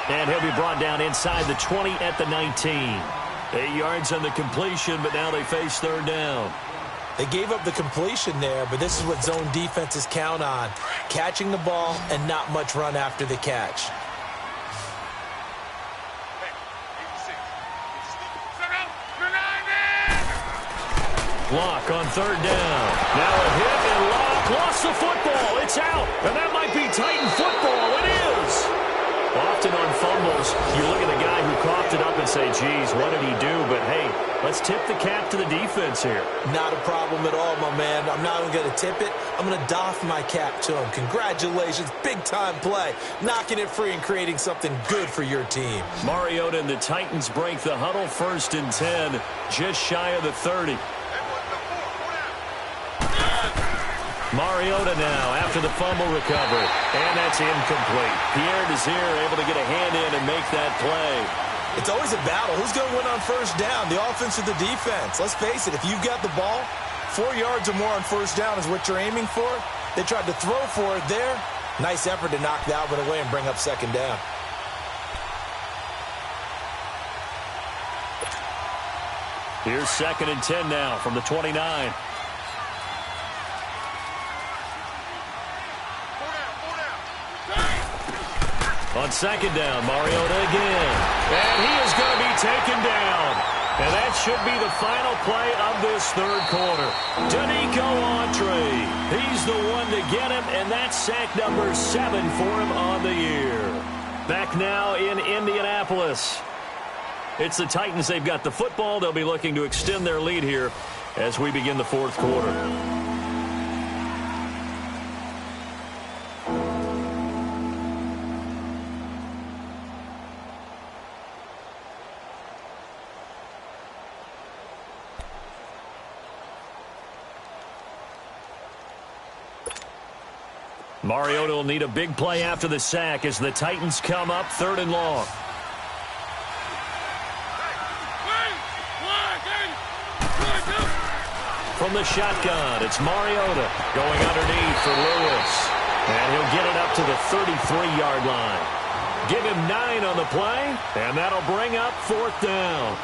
And he'll be brought down inside the 20 at the 19. 8 yards on the completion, but now they face third down. They gave up the completion there, but this is what zone defenses count on. Catching the ball and not much run after the catch. Lock on third down. Now a hit, and Lock lost the football. It's out, and that might be Titan football. It is. Often on fumbles, you look at the guy who coughed it up and say, geez, what did he do? But, hey, let's tip the cap to the defense here. Not a problem at all, my man. I'm not even going to tip it. I'm going to doff my cap to him. Congratulations. Big-time play. Knocking it free and creating something good for your team. Mariota and the Titans break the huddle, 1st and 10, just shy of the 30. Mariota now after the fumble recovery, and that's incomplete. Pierre Desir able to get a hand in and make that play. It's always a battle. Who's going to win on first down, the offense or the defense? Let's face it, if you've got the ball, 4 yards or more on first down is what you're aiming for. They tried to throw for it there. Nice effort to knock that one away and bring up second down. Here's 2nd and 10 now from the 29. On 2nd down, Mariota again. And he is going to be taken down. And that should be the final play of this 3rd quarter. Danico Autry. He's the one to get him, and that's sack number 7 for him on the year. Back now in Indianapolis. It's the Titans. They've got the football. They'll be looking to extend their lead here as we begin the 4th quarter. Mariota will need a big play after the sack as the Titans come up 3rd and long. From the shotgun, it's Mariota going underneath for Lewis. And he'll get it up to the 33-yard line. Give him 9 on the play, and that'll bring up 4th down.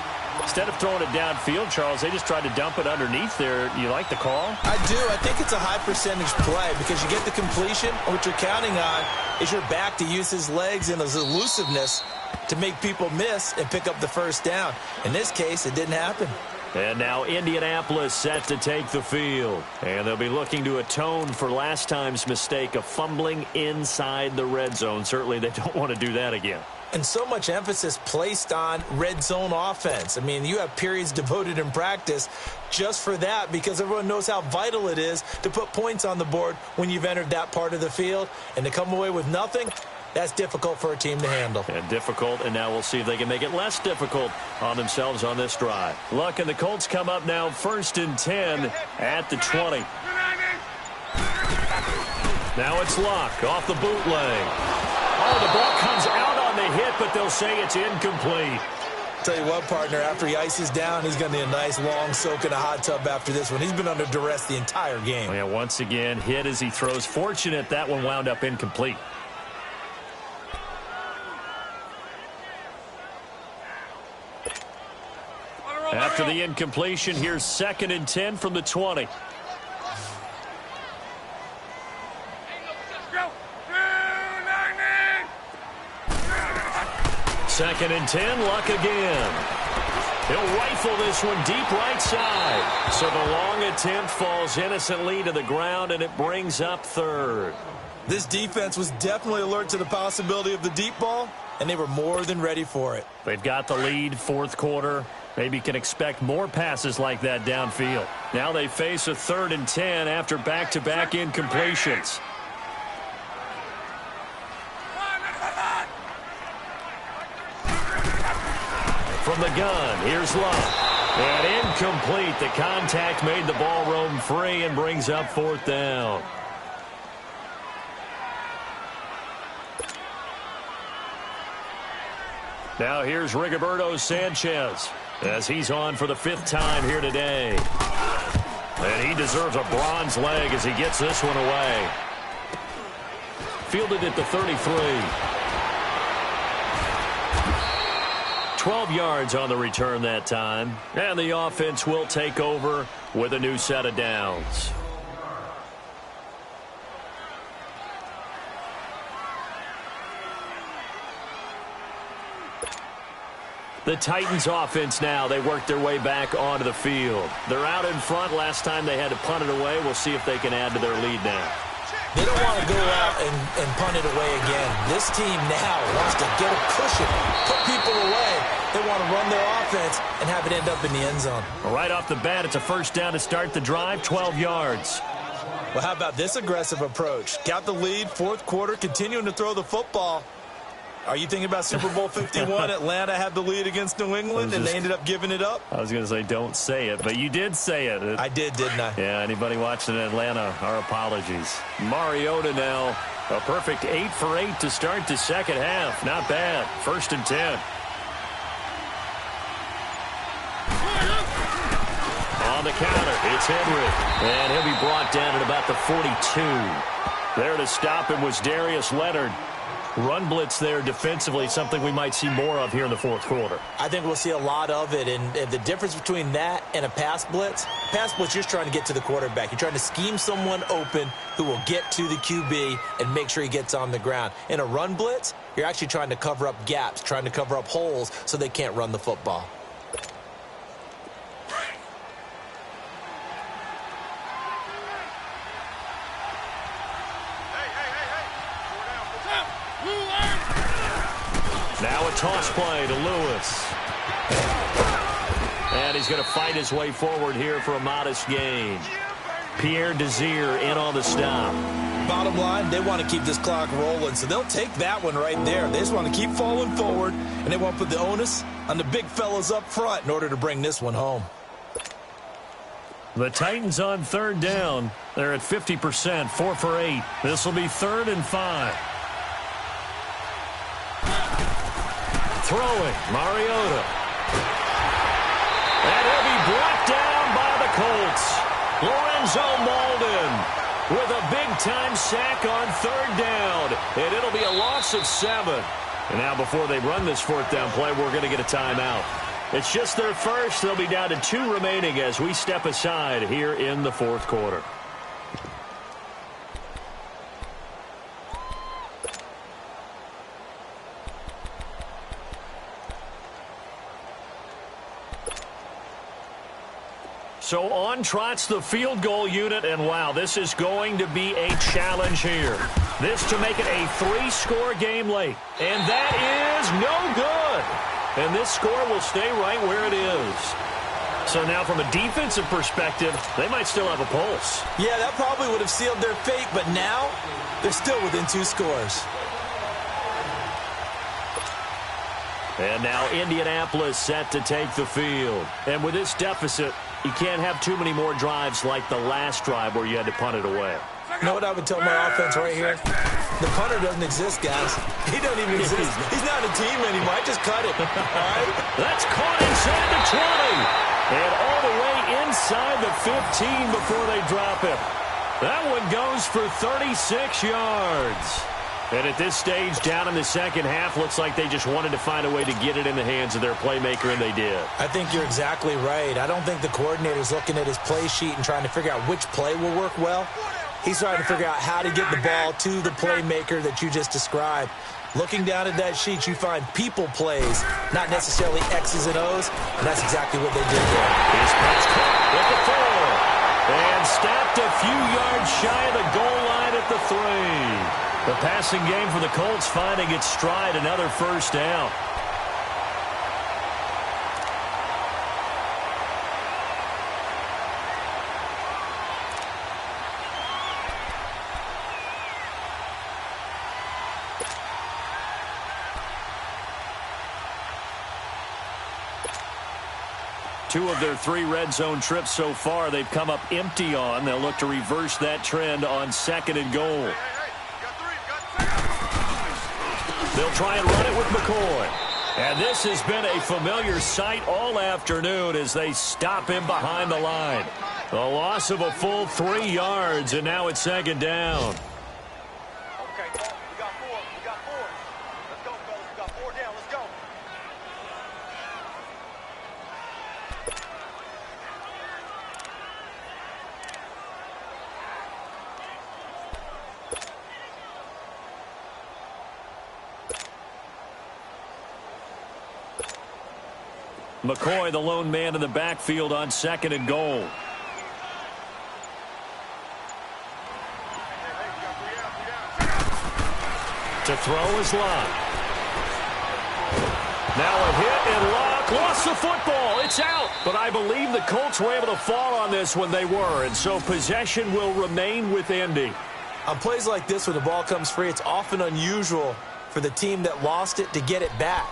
Instead of throwing it downfield, Charles, they just tried to dump it underneath there. You like the call? I do. I think it's a high-percentage play because you get the completion. What you're counting on is your back to use his legs and his elusiveness to make people miss and pick up the first down. In this case, it didn't happen. And now Indianapolis set to take the field. And they'll be looking to atone for last time's mistake of fumbling inside the red zone. Certainly they don't want to do that again. And so much emphasis placed on red zone offense. I mean, you have periods devoted in practice just for that because everyone knows how vital it is to put points on the board when you've entered that part of the field. And to come away with nothing, that's difficult for a team to handle. And difficult, and now we'll see if they can make it less difficult on themselves on this drive. Luck and the Colts come up now 1st and 10 at the 20. Now it's Luck off the bootleg. Oh, the ball comes out on the hit, but they'll say it's incomplete. Tell you what, partner, after he ices down, he's going to need a nice long soak in a hot tub after this one. He's been under duress the entire game. Yeah, once again, hit as he throws. Fortunate that one wound up incomplete. After the incompletion, here's 2nd and 10 from the 20. Second and 10, Luck again. He'll rifle this one deep right side. So the long attempt falls innocently to the ground, and it brings up 3rd. This defense was definitely alert to the possibility of the deep ball, and they were more than ready for it. They've got the lead, 4th quarter. Maybe can expect more passes like that downfield. Now they face a 3rd and 10 after back-to-back incompletions. From the gun, here's Luck. And incomplete. The contact made the ball roam free and brings up 4th down. Now here's Rigoberto Sanchez as he's on for the 5th time here today. And he deserves a bronze leg as he gets this one away. Fielded at the 33. 12 yards on the return that time. And the offense will take over with a new set of downs. The Titans offense now, they work their way back onto the field. They're out in front. Last time they had to punt it away. We'll see if they can add to their lead now. They don't want to go out and punt it away again. This team now wants to get a cushion, put people away. They want to run their offense and have it end up in the end zone. Right off the bat, it's a first down to start the drive, 12 yards. Well, how about this aggressive approach? Got the lead, fourth quarter, continuing to throw the football. Are you thinking about Super Bowl 51? Atlanta had the lead against New England, and they ended up giving it up? I was going to say don't say it, but you did say it. I did, didn't I? Yeah, anybody watching in Atlanta, our apologies. Mariota now, a perfect 8 for 8 to start the second half. Not bad. 1st and 10. On the counter, it's Henry. And he'll be brought down at about the 42. There to stop him was Darius Leonard. Run blitz there defensively, something we might see more of here in the fourth quarter. I think we'll see a lot of it, and the difference between that and a pass blitz, you're just trying to get to the quarterback. You're trying to scheme someone open who will get to the QB and make sure he gets on the ground. In a run blitz, you're actually trying to cover up gaps, trying to cover up holes so they can't run the football. Now a toss play to Lewis. And he's going to fight his way forward here for a modest gain. Pierre Desir in on the stop. Bottom line, they want to keep this clock rolling, so they'll take that one right there. They just want to keep falling forward, and they want to put the onus on the big fellas up front in order to bring this one home. The Titans on 3rd down. They're at 50%, 4 for 8. This will be 3rd and 5. Throwing, Mariota. And he'll be brought down by the Colts. Lorenzo Malden with a big-time sack on 3rd down. And it'll be a loss of 7. And now before they run this 4th down play, we're going to get a timeout. It's just their first. They'll be down to 2 remaining as we step aside here in the 4th quarter. So on trots the field goal unit, and wow, this is going to be a challenge here. This to make it a 3-score game late, and that is no good. And this score will stay right where it is. So now from a defensive perspective, they might still have a pulse. Yeah, that probably would have sealed their fate, but now they're still within 2 scores. And now Indianapolis set to take the field. And with this deficit, you can't have too many more drives like the last drive where you had to punt it away. You know what I would tell my offense right here? The punter doesn't exist, guys. He doesn't even exist. He's not a team anymore. I just cut it. All right? That's caught inside the 20. And all the way inside the 15 before they drop him. That one goes for 36 yards. And at this stage, down in the second half, looks like they just wanted to find a way to get it in the hands of their playmaker, and they did. I think you're exactly right. I don't think the coordinator's looking at his play sheet and trying to figure out which play will work well. He's trying to figure out how to get the ball to the playmaker that you just described. Looking down at that sheet, you find people plays, not necessarily X's and O's, and that's exactly what they did there. His punch caught at the 4. And stopped a few yards shy of the goal line at the 3. The passing game for the Colts finding its stride, another first down. Two of their 3 red zone trips so far they've come up empty on. They'll look to reverse that trend on 2nd and goal. They'll try and run it with McCoy. And this has been a familiar sight all afternoon as they stop him behind the line. A loss of a full 3 yards, and now it's 2nd down. Okay, we got 4. Let's go, fellas. We got 4 down. Let's go. McCoy, the lone man in the backfield on 2nd and goal. To throw is Locke. Now a hit, and Locke lost the football. It's out. But I believe the Colts were able to fall on this when they were, and so possession will remain with Indy. On plays like this, when the ball comes free, it's often unusual for the team that lost it to get it back.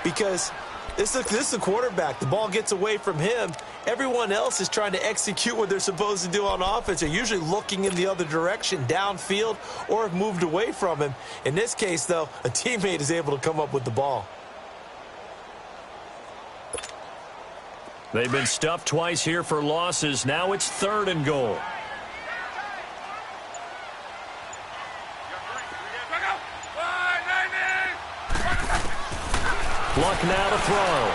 Because this is a quarterback. The ball gets away from him. Everyone else is trying to execute what they're supposed to do on offense. They're usually looking in the other direction, downfield, or have moved away from him. In this case, though, a teammate is able to come up with the ball. They've been stuffed twice here for losses. Now it's 3rd and goal. Luck now to throw.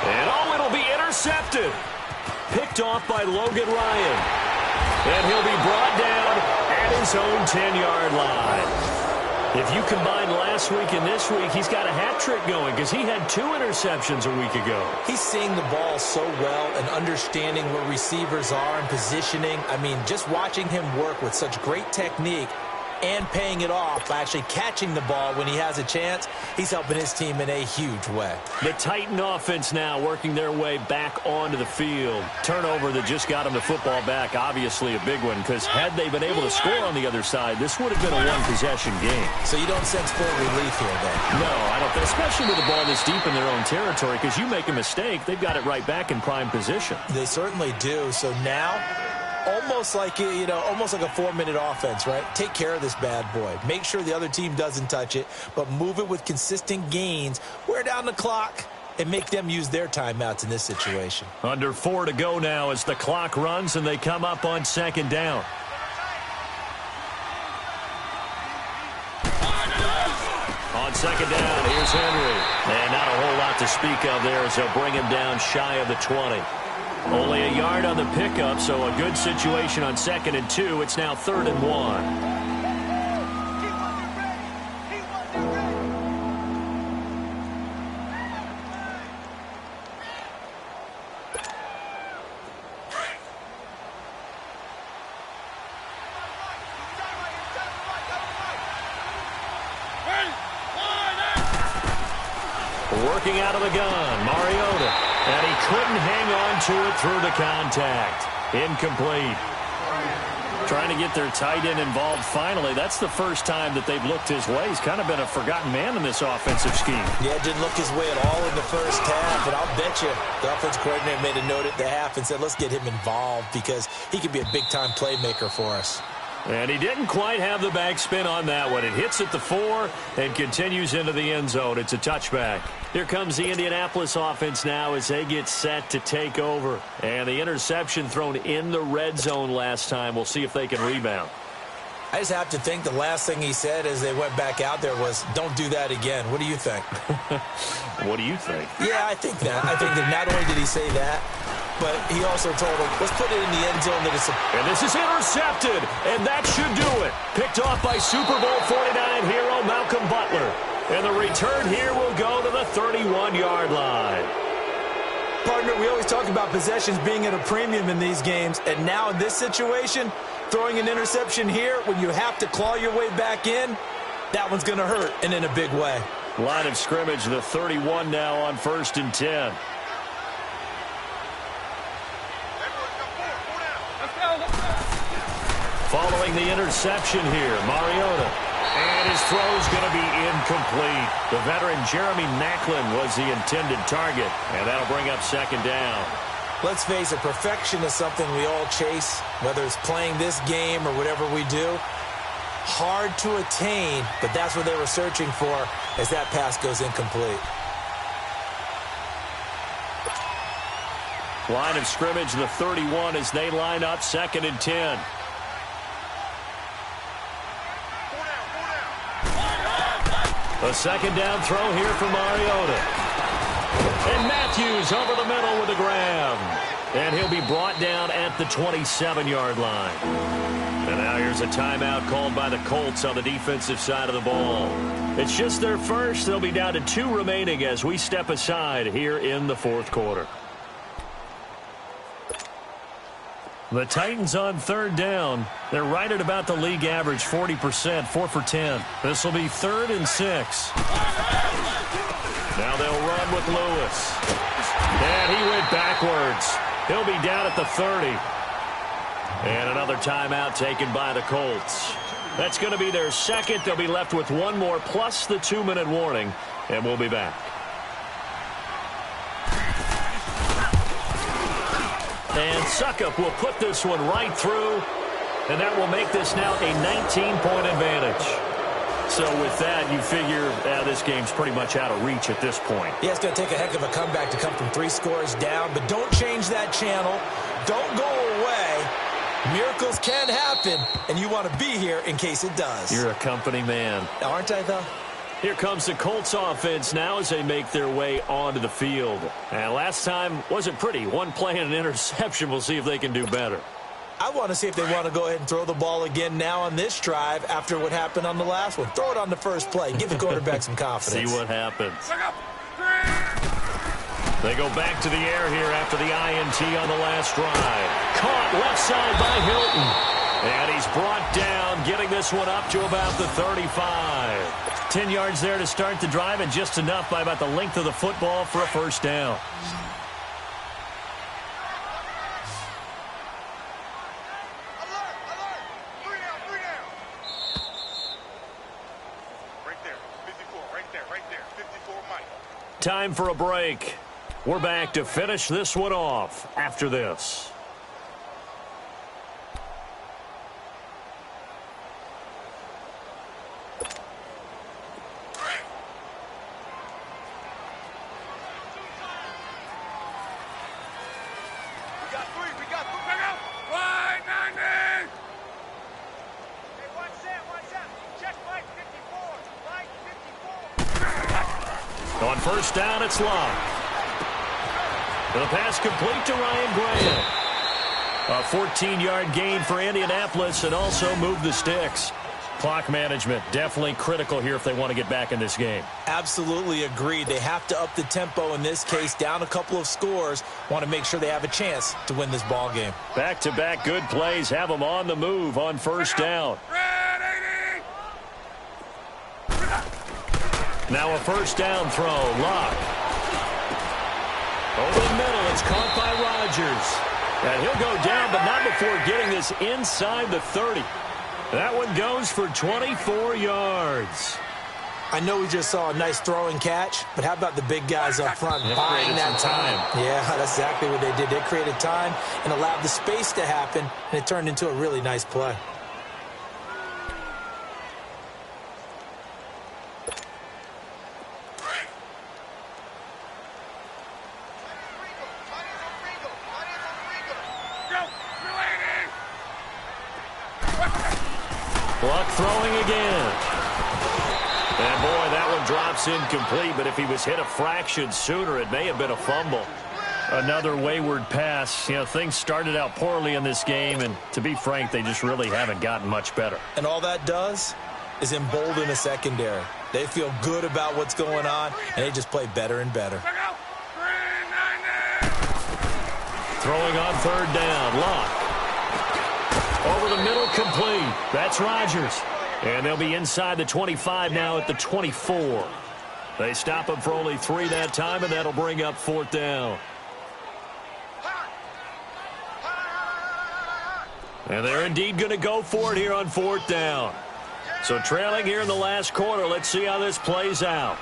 And oh, it'll be intercepted. Picked off by Logan Ryan. And he'll be brought down at his own 10-yard line. If you combine last week and this week, he's got a hat trick going because he had 2 interceptions a week ago. He's seeing the ball so well and understanding where receivers are and positioning. I mean, just watching him work with such great technique and paying it off by actually catching the ball when he has a chance, he's helping his team in a huge way. The Titan offense now working their way back onto the field. Turnover that just got him the football back, obviously a big one, because had they been able to score on the other side, this would have been a one-possession game. So you don't sense full relief here, then? No, I don't, especially with the ball this deep in their own territory, because you make a mistake, they've got it right back in prime position. They certainly do. So now, almost like a 4-minute offense, right? Take care of this bad boy. Make sure the other team doesn't touch it, but move it with consistent gains. Wear down the clock and make them use their timeouts in this situation. Under 4 to go now as the clock runs and they come up on 2nd down. On 2nd down, here's Henry. And not a whole lot to speak of there as they'll bring him down shy of the 20. Only a yard on the pickup, so a good situation on 2nd and 2. It's now 3rd and 1. Working out of the gun, Mariota. And he couldn't hang on to it through the contact. Incomplete. Trying to get their tight end involved finally. That's the first time that they've looked his way. He's kind of been a forgotten man in this offensive scheme. Yeah, didn't look his way at all in the first half. And I'll bet you the offensive coordinator made a note at the half and said, let's get him involved because he could be a big-time playmaker for us. And he didn't quite have the backspin on that one. It hits at the 4 and continues into the end zone. It's a touchback. Here comes the Indianapolis offense now as they get set to take over. And the interception thrown in the red zone last time. We'll see if they can rebound. I just have to think the last thing he said as they went back out there was, don't do that again. What do you think? What do you think? Yeah, I think that. I think that not only did he say that, but he also told him, let's put it in the end zone. And this is intercepted, and that should do it. Picked off by Super Bowl 49 hero Malcolm Butler. And the return here will go to the 31-yard line. Partner, we always talk about possessions being at a premium in these games, and now in this situation, throwing an interception here when you have to claw your way back in, that one's going to hurt, and in a big way. Line of scrimmage, the 31 now on 1st and 10. Following the interception here, Mariota. And his throw's going to be incomplete. The veteran Jeremy Maclin was the intended target, and that'll bring up 2nd down. Let's face it, perfection is something we all chase, whether it's playing this game or whatever we do. Hard to attain, but that's what they were searching for as that pass goes incomplete. Line of scrimmage, the 31 as they line up 2nd and 10. A 2nd down throw here for Mariota. And Matthews over the middle with a grab. And he'll be brought down at the 27-yard line. And now here's a timeout called by the Colts on the defensive side of the ball. It's just their first. They'll be down to 2 remaining as we step aside here in the fourth quarter. The Titans on third down. They're right at about the league average, 40%, 4 for 10. This will be 3rd and 6. Now they'll run with Lewis. And he went backwards. He'll be down at the 30. And another timeout taken by the Colts. That's going to be their second. They'll be left with 1 more plus the 2-minute warning. And we'll be back. And Suckup will put this one right through, and that will make this now a 19-point advantage. So with that, you figure this game's pretty much out of reach at this point. Yeah, it's going to take a heck of a comeback to come from 3 scores down, but don't change that channel. Don't go away. Miracles can happen, and you want to be here in case it does. You're a company man. Aren't I, though? Here comes the Colts offense now as they make their way onto the field. And last time wasn't pretty. 1 play and an interception. We'll see if they can do better. I want to see if they want to go ahead and throw the ball again now on this drive after what happened on the last one. Throw it on the first play. Give the quarterback some confidence. See what happens. They go back to the air here after the INT on the last drive. Caught left side by Hilton. And he's brought down, getting this one up to about the 35. 10 yards there to start the drive, and just enough by about the length of the football for a first down. Right there, 54, Mike. Time for a break. We're back to finish this one off after this. On first down, it's Locke. The pass complete to Ryan Graham. A 14-yard gain for Indianapolis and also move the sticks. Clock management definitely critical here if they want to get back in this game. Absolutely agreed. They have to up the tempo in this case, down a couple of scores. Want to make sure they have a chance to win this ball game. Back-to-back good plays have them on the move on first down. Now a first down throw. Locke. Over the middle. It's caught by Rodgers. And he'll go down, but not before getting this inside the 30. That one goes for 24 yards. I know we just saw a nice throw and catch, but how about the big guys up front buying that time? Yeah, that's exactly what they did. They created time and allowed the space to happen, and it turned into a really nice play. Luck throwing again. And boy, that one drops incomplete, but if he was hit a fraction sooner, it may have been a fumble. Another wayward pass. You know, things started out poorly in this game, and to be frank, they just really haven't gotten much better. And all that does is embolden a secondary. They feel good about what's going on, and they just play better and better. Throwing on third down. Locke. Over the middle, complete. That's Rodgers. And they'll be inside the 25 now at the 24. They stop him for only 3 that time, and that'll bring up fourth down. And they're indeed going to go for it here on fourth down. So trailing here in the last quarter, let's see how this plays out.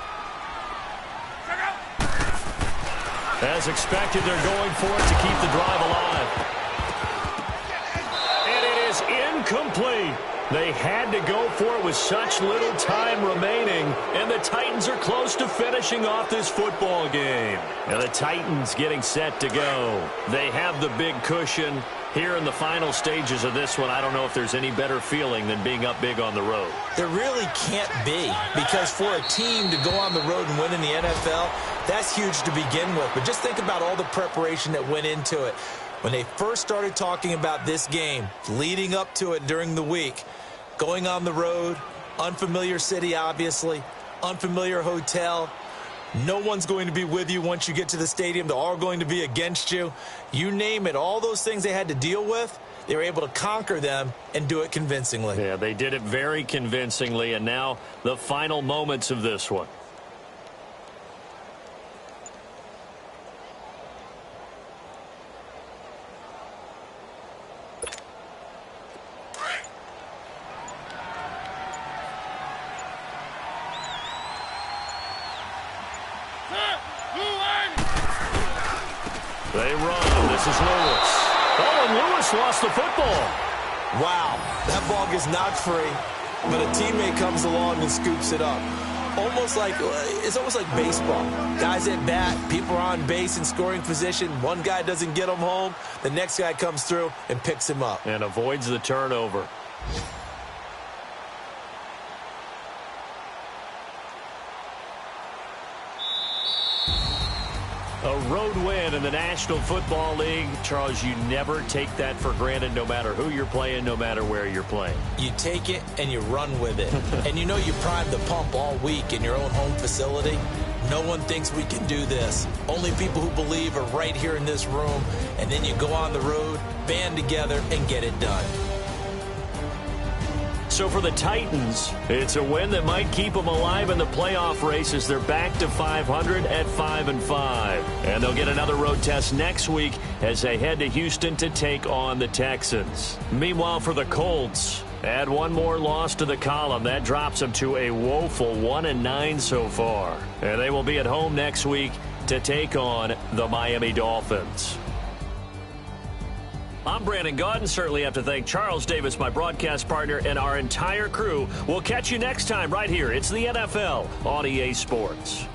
As expected, they're going for it to keep the drive alive. Incomplete. They had to go for it with such little time remaining, and the Titans are close to finishing off this football game. And the Titans getting set to go. They have the big cushion. Here in the final stages of this one, I don't know if there's any better feeling than being up big on the road. There really can't be, because for a team to go on the road and win in the NFL, That's huge to begin with, but just think about all the preparation that went into it. When they first started talking about this game, leading up to it during the week, going on the road, unfamiliar city, obviously, unfamiliar hotel, no one's going to be with you once you get to the stadium. They're all going to be against you. You name it, all those things they had to deal with, they were able to conquer them and do it convincingly. Yeah, they did it very convincingly, and now the final moments of this one. They run. This is Lewis. Oh, and Lewis lost the football. Wow, that ball gets knocked free, but a teammate comes along and scoops it up. It's almost like baseball. Guys at bat, people are on base in scoring position. One guy doesn't get him home. The next guy comes through and picks him up. And avoids the turnover. A road win in the National Football League. Charles, you never take that for granted no matter who you're playing, no matter where you're playing. You take it and you run with it. And you know you primed the pump all week in your own home facility. No one thinks we can do this. Only people who believe are right here in this room. And then you go on the road, band together, and get it done. So for the Titans, it's a win that might keep them alive in the playoff race as they're back to 500 at 5-5. And they'll get another road test next week as they head to Houston to take on the Texans. Meanwhile, for the Colts, add one more loss to the column. That drops them to a woeful 1-9 so far. And they will be at home next week to take on the Miami Dolphins. I'm Brandon Gaudin. Certainly have to thank Charles Davis, my broadcast partner, and our entire crew. We'll catch you next time right here. It's the NFL on EA Sports.